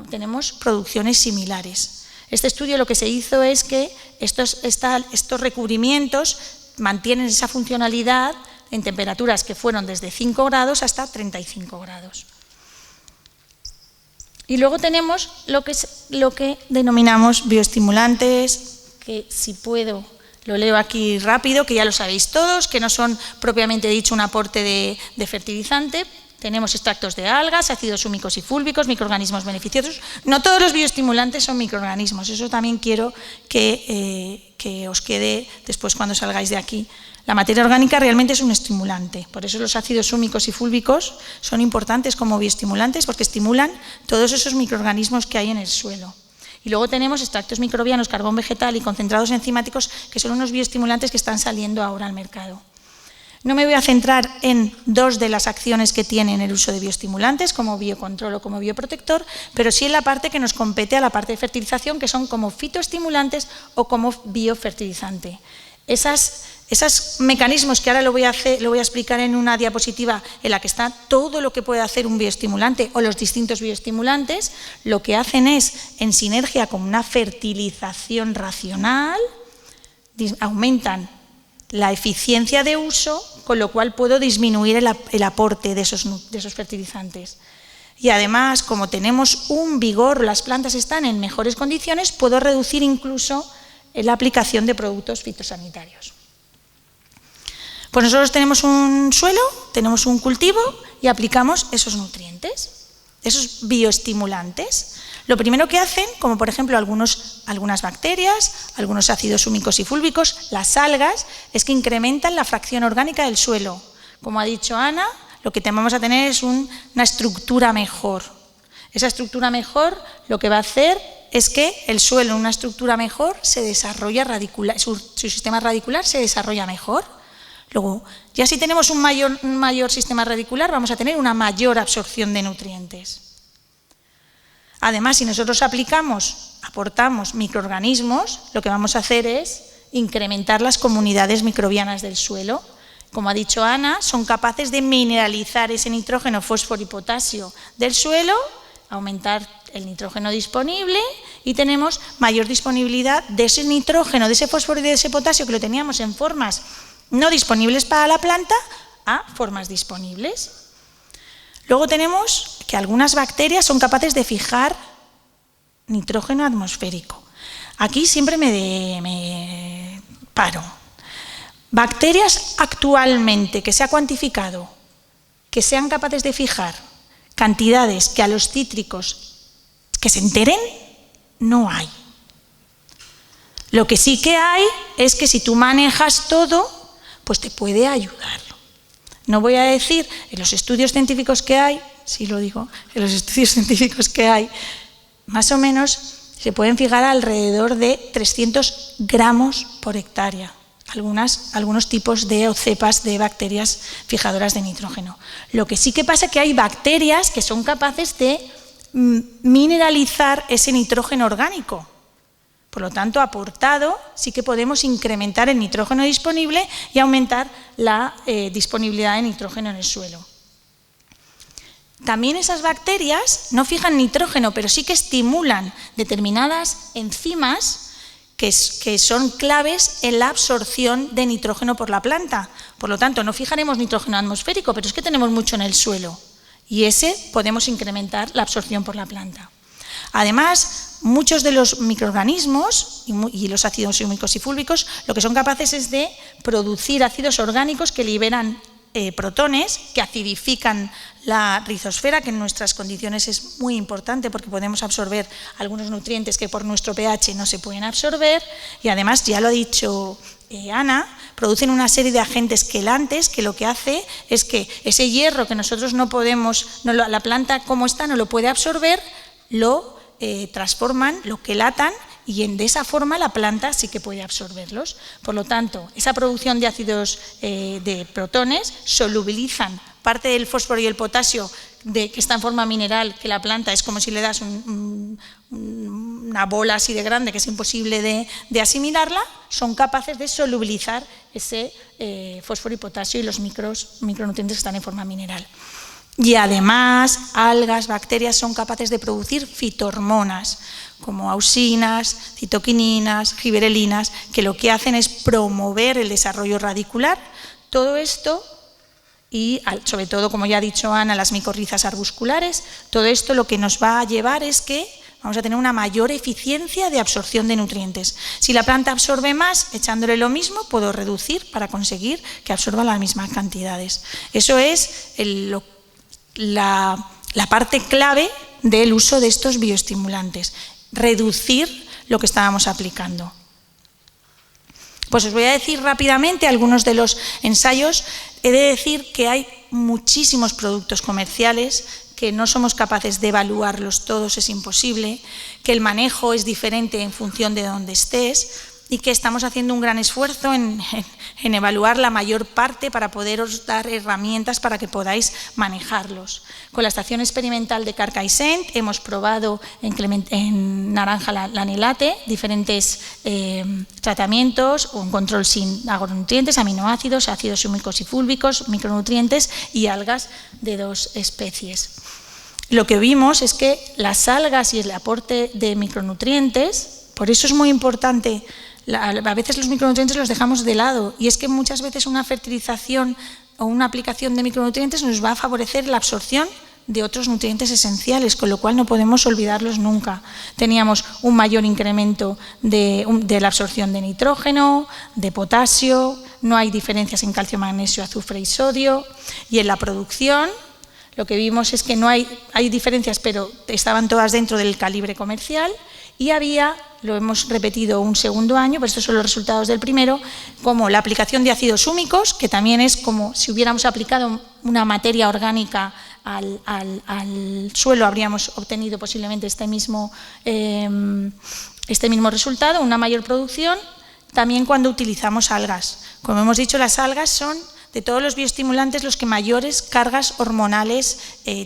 tenemos producciones similares. Este estudio lo que se hizo es que estos recubrimientos mantienen esa funcionalidad en temperaturas que fueron desde 5 grados hasta 35 grados. Y luego tenemos lo que denominamos bioestimulantes, que si puedo lo leo aquí rápido, que ya lo sabéis todos, que no son propiamente dicho un aporte de fertilizante. Tenemos extractos de algas, ácidos húmicos y fúlbicos, microorganismos beneficiosos. No todos los bioestimulantes son microorganismos, eso también quiero que os quede después cuando salgáis de aquí. La materia orgánica realmente es un estimulante, por eso los ácidos húmicos y fúlbicos son importantes como bioestimulantes, porque estimulan todos esos microorganismos que hay en el suelo. Y luego tenemos extractos microbianos, carbón vegetal y concentrados enzimáticos, que son unos bioestimulantes que están saliendo ahora al mercado. No me voy a centrar en 2 de las acciones que tienen el uso de bioestimulantes, como biocontrol o como bioprotector, pero sí en la parte que nos compete a la parte de fertilización, que son como fitoestimulantes o como biofertilizante. Esos mecanismos que ahora lo voy a explicar en una diapositiva en la que está todo lo que puede hacer un bioestimulante o los distintos bioestimulantes, lo que hacen es, en sinergia con una fertilización racional, aumentan la eficiencia de uso, con lo cual puedo disminuir el aporte de esos fertilizantes. Y además, como tenemos un vigor, las plantas están en mejores condiciones, puedo reducir incluso la aplicación de productos fitosanitarios. Pues nosotros tenemos un suelo, tenemos un cultivo y aplicamos esos nutrientes, esos bioestimulantes. Lo primero que hacen, como por ejemplo algunas bacterias, algunos ácidos húmicos y fúlbicos, las algas, es que incrementan la fracción orgánica del suelo. Como ha dicho Ana, lo que vamos a tener es una estructura mejor. Esa estructura mejor lo que va a hacer es que el suelo en una estructura mejor se desarrolla radicular, su sistema radicular se desarrolla mejor. Luego, ya si tenemos un mayor sistema radicular, vamos a tener una mayor absorción de nutrientes. Además, si nosotros aportamos microorganismos, lo que vamos a hacer es incrementar las comunidades microbianas del suelo. Como ha dicho Ana, son capaces de mineralizar ese nitrógeno, fósforo y potasio del suelo, aumentar el nitrógeno disponible y tenemos mayor disponibilidad de ese nitrógeno, de ese fósforo y de ese potasio que lo teníamos en formas no disponibles para la planta a formas disponibles. Luego tenemos que algunas bacterias son capaces de fijar nitrógeno atmosférico. Aquí siempre me paro. Bacterias actualmente que se ha cuantificado que sean capaces de fijar cantidades que a los cítricos que se enteren, no hay. Lo que sí que hay es que si tú manejas todo, pues te puede ayudar. No voy a decir en los estudios científicos que hay, sí lo digo, en los estudios científicos que hay, más o menos se pueden fijar alrededor de 300 gramos por hectárea. Algunos tipos de o cepas de bacterias fijadoras de nitrógeno. Lo que sí que pasa es que hay bacterias que son capaces de mineralizar ese nitrógeno orgánico. Por lo tanto, aportado, sí que podemos incrementar el nitrógeno disponible y aumentar la disponibilidad de nitrógeno en el suelo. También esas bacterias no fijan nitrógeno, pero sí que estimulan determinadas enzimas que son claves en la absorción de nitrógeno por la planta. Por lo tanto, no fijaremos nitrógeno atmosférico, pero es que tenemos mucho en el suelo y ese podemos incrementar la absorción por la planta. Además, muchos de los microorganismos y los ácidos húmicos y fúlbicos lo que son capaces es de producir ácidos orgánicos que liberan protones, que acidifican la rizosfera, que en nuestras condiciones es muy importante porque podemos absorber algunos nutrientes que por nuestro pH no se pueden absorber y además, ya lo ha dicho Ana, producen una serie de agentes quelantes que lo que hace es que ese hierro que nosotros no podemos, la planta como está no lo puede absorber, lo transforman, lo quelatan y de esa forma la planta sí que puede absorberlos. Por lo tanto, esa producción de ácidos de protones solubilizan parte del fósforo y el potasio que está en forma mineral, que la planta es como si le das una bola así de grande que es imposible de asimilarla, son capaces de solubilizar ese fósforo y potasio y los micronutrientes que están en forma mineral. Y además, algas, bacterias son capaces de producir fitohormonas, como auxinas, citoquininas, giberelinas, que lo que hacen es promover el desarrollo radicular. Todo esto, y sobre todo, como ya ha dicho Ana, las micorrizas arbusculares, todo esto lo que nos va a llevar es que vamos a tener una mayor eficiencia de absorción de nutrientes. Si la planta absorbe más, echándole lo mismo, puedo reducir para conseguir que absorba las mismas cantidades. Eso es la parte clave del uso de estos bioestimulantes, reducir lo que estábamos aplicando. Pues os voy a decir rápidamente algunos de los ensayos. He de decir que hay muchísimos productos comerciales que no somos capaces de evaluarlos todos, es imposible, que el manejo es diferente en función de dónde estés y que estamos haciendo un gran esfuerzo en evaluar la mayor parte para poderos dar herramientas para que podáis manejarlos. Con la estación experimental de Carcaixent hemos probado en naranja la Nilate diferentes tratamientos, un control sin agronutrientes, aminoácidos, ácidos húmicos y fúlbicos, micronutrientes y algas de 2 especies. Lo que vimos es que las algas y el aporte de micronutrientes, por eso es muy importante. A veces los micronutrientes los dejamos de lado y es que muchas veces una fertilización o una aplicación de micronutrientes nos va a favorecer la absorción de otros nutrientes esenciales, con lo cual no podemos olvidarlos nunca. Teníamos un mayor incremento de la absorción de nitrógeno, de potasio, no hay diferencias en calcio, magnesio, azufre y sodio, y en la producción lo que vimos es que no hay diferencias, pero estaban todas dentro del calibre comercial y había lo hemos repetido un segundo año, pero estos son los resultados del primero, como la aplicación de ácidos húmicos, que también es como si hubiéramos aplicado una materia orgánica al suelo, habríamos obtenido posiblemente este mismo resultado, una mayor producción. También cuando utilizamos algas. Como hemos dicho, las algas son, de todos los bioestimulantes, los que mayores cargas hormonales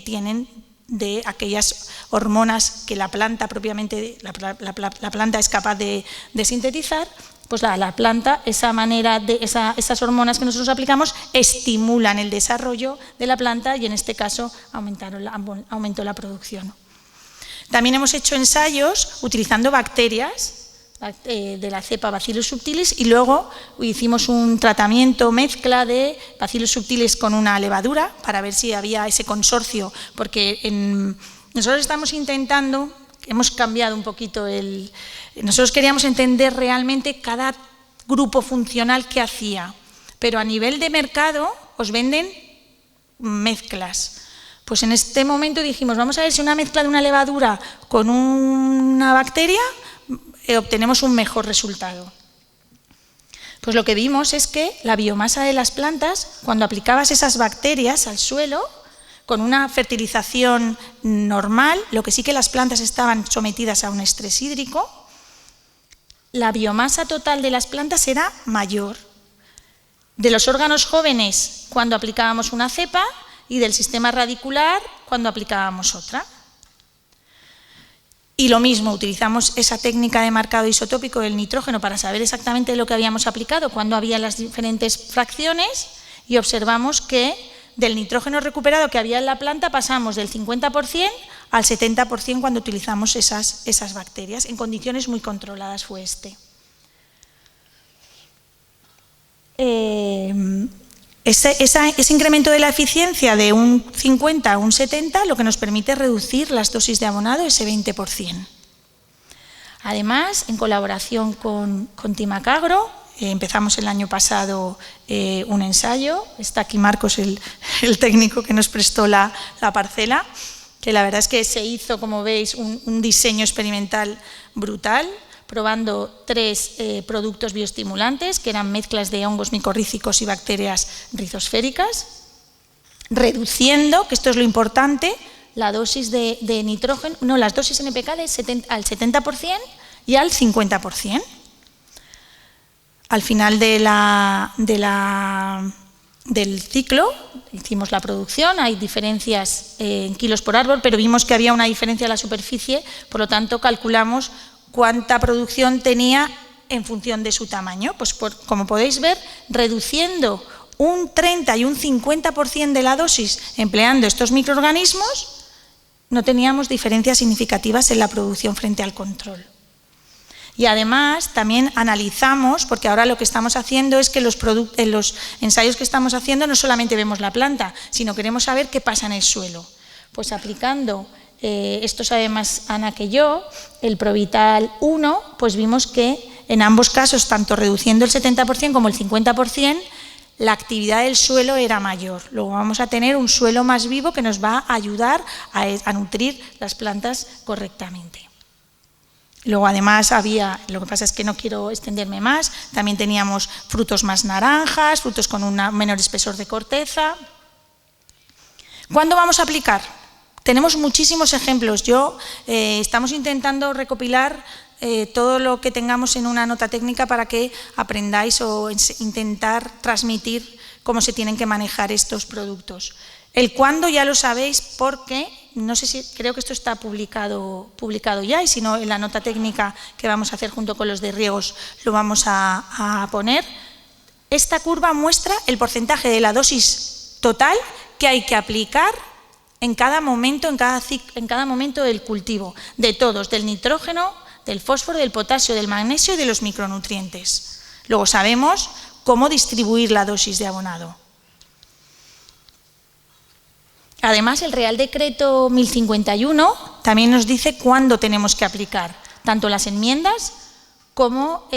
tienen, de aquellas hormonas que la planta propiamente, la planta es capaz de sintetizar. Pues la planta, esas hormonas que nosotros aplicamos estimulan el desarrollo de la planta y en este caso aumentó la producción. También hemos hecho ensayos utilizando bacterias de la cepa Bacillus subtilis y luego hicimos un tratamiento mezcla de Bacillus subtilis con una levadura para ver si había ese consorcio, porque nosotros estamos intentando, hemos cambiado un poquito nosotros queríamos entender realmente cada grupo funcional que hacía, pero a nivel de mercado os venden mezclas. Pues en este momento dijimos, vamos a ver si una mezcla de una levadura con una bacteria obtenemos un mejor resultado. Pues lo que vimos es que la biomasa de las plantas, cuando aplicabas esas bacterias al suelo, con una fertilización normal, lo que sí que las plantas estaban sometidas a un estrés hídrico, la biomasa total de las plantas era mayor. De los órganos jóvenes cuando aplicábamos una cepa y del sistema radicular cuando aplicábamos otra. Y lo mismo, utilizamos esa técnica de marcado isotópico del nitrógeno para saber exactamente lo que habíamos aplicado, cuando había las diferentes fracciones, y observamos que del nitrógeno recuperado que había en la planta pasamos del 50% al 70% cuando utilizamos esas bacterias. En condiciones muy controladas fue este. Ese incremento de la eficiencia de un 50 a un 70 lo que nos permite reducir las dosis de abonado ese 20%. Además, en colaboración con Timacagro, empezamos el año pasado un ensayo. Está aquí Marcos, el técnico que nos prestó la parcela, que la verdad es que se hizo, como veis, un diseño experimental brutal, probando 3 productos bioestimulantes, que eran mezclas de hongos micorrízicos y bacterias rizosféricas, reduciendo, que esto es lo importante, la dosis de nitrógeno, no, las dosis NPK al 70% y al 50%. Al final del ciclo hicimos la producción, hay diferencias en kilos por árbol, pero vimos que había una diferencia en la superficie, por lo tanto calculamos cuánta producción tenía en función de su tamaño. Pues como podéis ver, reduciendo un 30 y un 50% de la dosis empleando estos microorganismos, no teníamos diferencias significativas en la producción frente al control. Y además también analizamos, porque ahora lo que estamos haciendo es que en los ensayos que estamos haciendo no solamente vemos la planta, sino queremos saber qué pasa en el suelo. Pues aplicando, esto sabe más Ana que yo, el Provital 1, pues vimos que en ambos casos, tanto reduciendo el 70% como el 50%, la actividad del suelo era mayor. Luego vamos a tener un suelo más vivo que nos va a ayudar a nutrir las plantas correctamente. Luego además lo que pasa es que no quiero extenderme más, también teníamos frutos más naranjas, frutos con un menor espesor de corteza. ¿Cuándo vamos a aplicar? Tenemos muchísimos ejemplos. Estamos intentando recopilar todo lo que tengamos en una nota técnica para que aprendáis o intentar transmitir cómo se tienen que manejar estos productos. El cuándo ya lo sabéis porque, no sé si, creo que esto está publicado ya, y si no, en la nota técnica que vamos a hacer junto con los de riegos lo vamos a poner. Esta curva muestra el porcentaje de la dosis total que hay que aplicar en cada momento, en cada momento del cultivo, de todos, del nitrógeno, del fósforo, del potasio, del magnesio y de los micronutrientes. Luego sabemos cómo distribuir la dosis de abonado. Además, el Real Decreto 1051 también nos dice cuándo tenemos que aplicar, tanto las enmiendas como,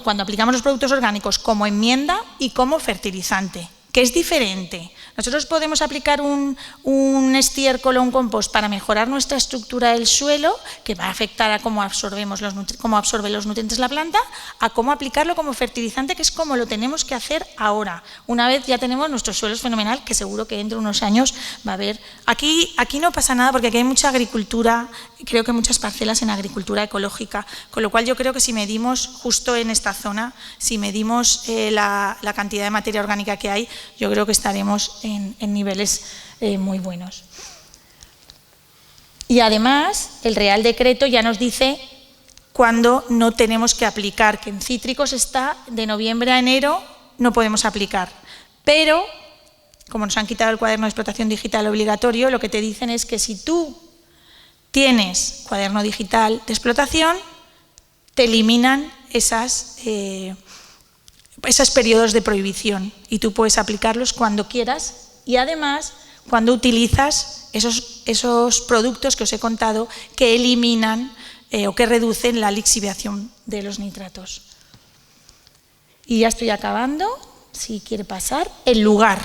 cuando aplicamos los productos orgánicos como enmienda y como fertilizante, que es diferente. Nosotros podemos aplicar un estiércol o un compost para mejorar nuestra estructura del suelo, que va a afectar a cómo absorbe los nutrientes la planta, a cómo aplicarlo como fertilizante, que es como lo tenemos que hacer ahora. Una vez ya tenemos nuestros suelos fenomenal, que seguro que dentro de unos años va a haber. Aquí no pasa nada porque aquí hay mucha agricultura, creo que muchas parcelas en agricultura ecológica, con lo cual yo creo que si medimos justo en esta zona, si medimos la cantidad de materia orgánica que hay, yo creo que estaremos en niveles muy buenos. Y además, el Real Decreto ya nos dice cuándo no tenemos que aplicar, que en cítricos está de noviembre a enero, no podemos aplicar. Pero, como nos han quitado el cuaderno de explotación digital obligatorio, lo que te dicen es que si tú tienes cuaderno digital de explotación, te eliminan esos periodos de prohibición y tú puedes aplicarlos cuando quieras y además cuando utilizas esos productos que os he contado que eliminan o que reducen la lixiviación de los nitratos. Y ya estoy acabando, si quiere pasar, el lugar.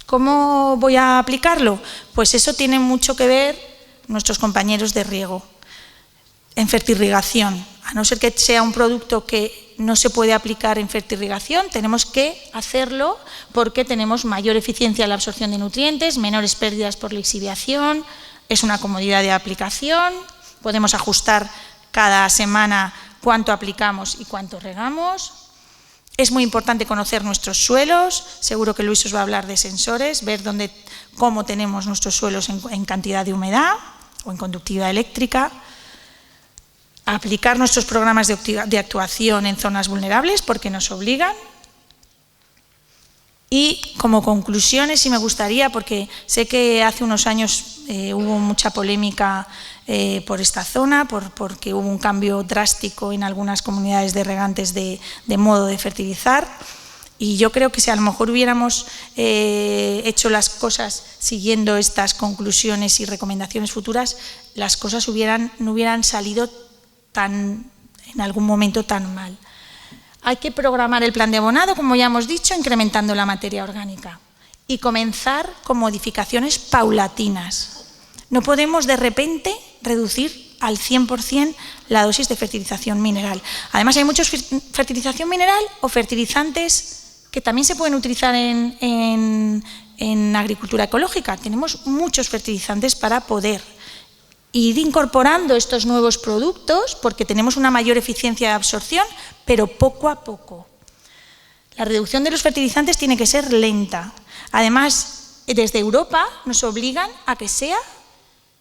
¿Cómo voy a aplicarlo? Pues eso tiene mucho que ver nuestros compañeros de riego. En fertirrigación, a no ser que sea un producto que no se puede aplicar en fertirrigación, tenemos que hacerlo porque tenemos mayor eficiencia en la absorción de nutrientes, menores pérdidas por lixiviación, es una comodidad de aplicación, podemos ajustar cada semana cuánto aplicamos y cuánto regamos. Es muy importante conocer nuestros suelos, seguro que Luis os va a hablar de sensores, ver cómo tenemos nuestros suelos en cantidad de humedad o en conductividad eléctrica. Aplicar nuestros programas de actuación en zonas vulnerables porque nos obligan. Y como conclusiones, sí me gustaría, porque sé que hace unos años hubo mucha polémica por esta zona, porque hubo un cambio drástico en algunas comunidades de regantes de modo de fertilizar. Y yo creo que si a lo mejor hubiéramos hecho las cosas siguiendo estas conclusiones y recomendaciones futuras, las cosas no hubieran salido en algún momento tan mal. Hay que programar el plan de abonado, como ya hemos dicho, incrementando la materia orgánica y comenzar con modificaciones paulatinas. No podemos de repente reducir al 100% la dosis de fertilización mineral. Además, hay muchos fertilización mineral o fertilizantes que también se pueden utilizar en agricultura ecológica. Tenemos muchos fertilizantes para poder ir incorporando estos nuevos productos porque tenemos una mayor eficiencia de absorción, pero poco a poco. La reducción de los fertilizantes tiene que ser lenta. Además, desde Europa nos obligan a que sea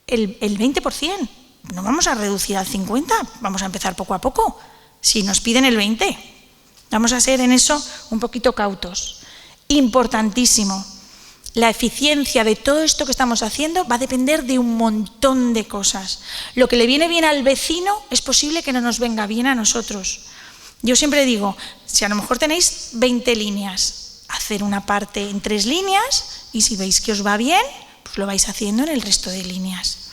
el 20%. No vamos a reducir al 50%, vamos a empezar poco a poco. Si nos piden el 20%, vamos a ser en eso un poquito cautos. Importantísimo. La eficiencia de todo esto que estamos haciendo va a depender de un montón de cosas. Lo que le viene bien al vecino es posible que no nos venga bien a nosotros. Yo siempre digo, si a lo mejor tenéis 20 líneas, hacer una parte en 3 líneas y si veis que os va bien, pues lo vais haciendo en el resto de líneas.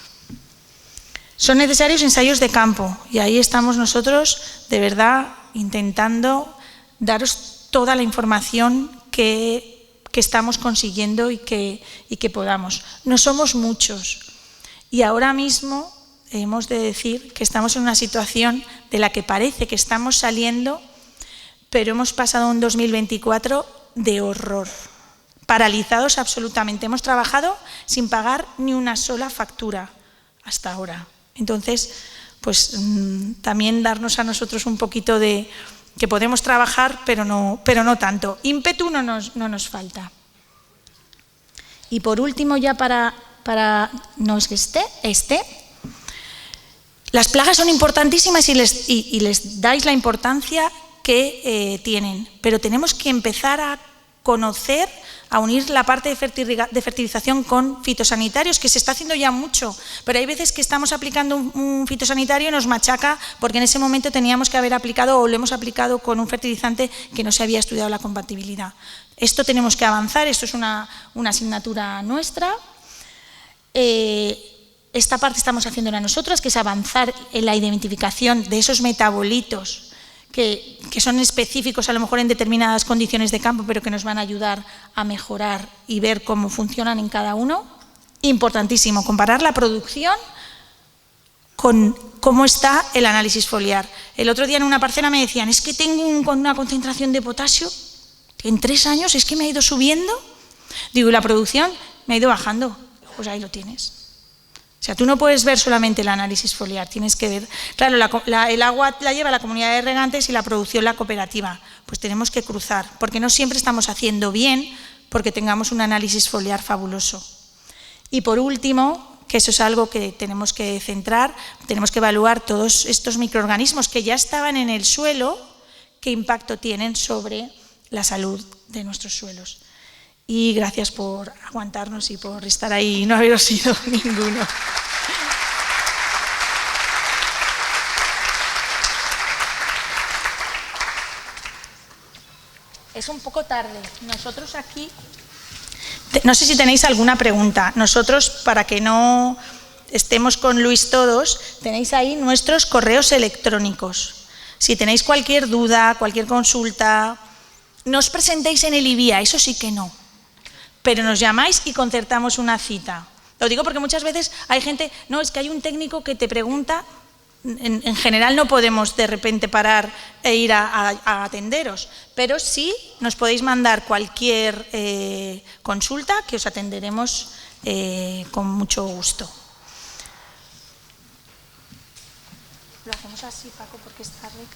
Son necesarios ensayos de campo y ahí estamos nosotros de verdad intentando daros toda la información que estamos consiguiendo y que podamos. No somos muchos y ahora mismo hemos de decir que estamos en una situación de la que parece que estamos saliendo, pero hemos pasado un 2024 de horror, paralizados absolutamente. Hemos trabajado sin pagar ni una sola factura hasta ahora. Entonces, pues también darnos a nosotros un poquito de que podemos trabajar, pero no tanto. Ímpetu no nos falta. Y por último, ya para no es que esté, las plagas son importantísimas y les dais la importancia que tienen, pero tenemos que empezar a conocer, a unir la parte de fertilización con fitosanitarios, que se está haciendo ya mucho, pero hay veces que estamos aplicando un fitosanitario y nos machaca porque en ese momento teníamos que haber aplicado o lo hemos aplicado con un fertilizante que no se había estudiado la compatibilidad. Esto tenemos que avanzar, esto es una asignatura nuestra. Esta parte estamos haciéndola nosotros, que es avanzar en la identificación de esos metabolitos que son específicos a lo mejor en determinadas condiciones de campo, pero que nos van a ayudar a mejorar y ver cómo funcionan en cada uno. Importantísimo, comparar la producción con cómo está el análisis foliar. El otro día en una parcela me decían, es que tengo una concentración de potasio que en 3 años es que me ha ido subiendo. Digo, ¿y la producción? Me ha ido bajando. Pues ahí lo tienes. O sea, tú no puedes ver solamente el análisis foliar, tienes que ver... Claro, el agua la lleva la comunidad de regantes y la producción la cooperativa. Pues tenemos que cruzar, porque no siempre estamos haciendo bien porque tengamos un análisis foliar fabuloso. Y por último, que eso es algo que tenemos que centrar, tenemos que evaluar todos estos microorganismos que ya estaban en el suelo, qué impacto tienen sobre la salud de nuestros suelos. Y gracias por aguantarnos y por estar ahí y no haberos sido ninguno. Es un poco tarde. Nosotros aquí... No sé si tenéis alguna pregunta. Nosotros, para que no estemos con Luis todos, tenéis ahí nuestros correos electrónicos. Si tenéis cualquier duda, cualquier consulta, no os presentéis en el IBIA, eso sí que no. Pero nos llamáis y concertamos una cita. Lo digo porque muchas veces hay gente, no, es que hay un técnico que te pregunta, en general no podemos de repente parar e ir a atenderos, pero sí nos podéis mandar cualquier consulta que os atenderemos con mucho gusto. Lo hacemos así, Paco, porque es tarde.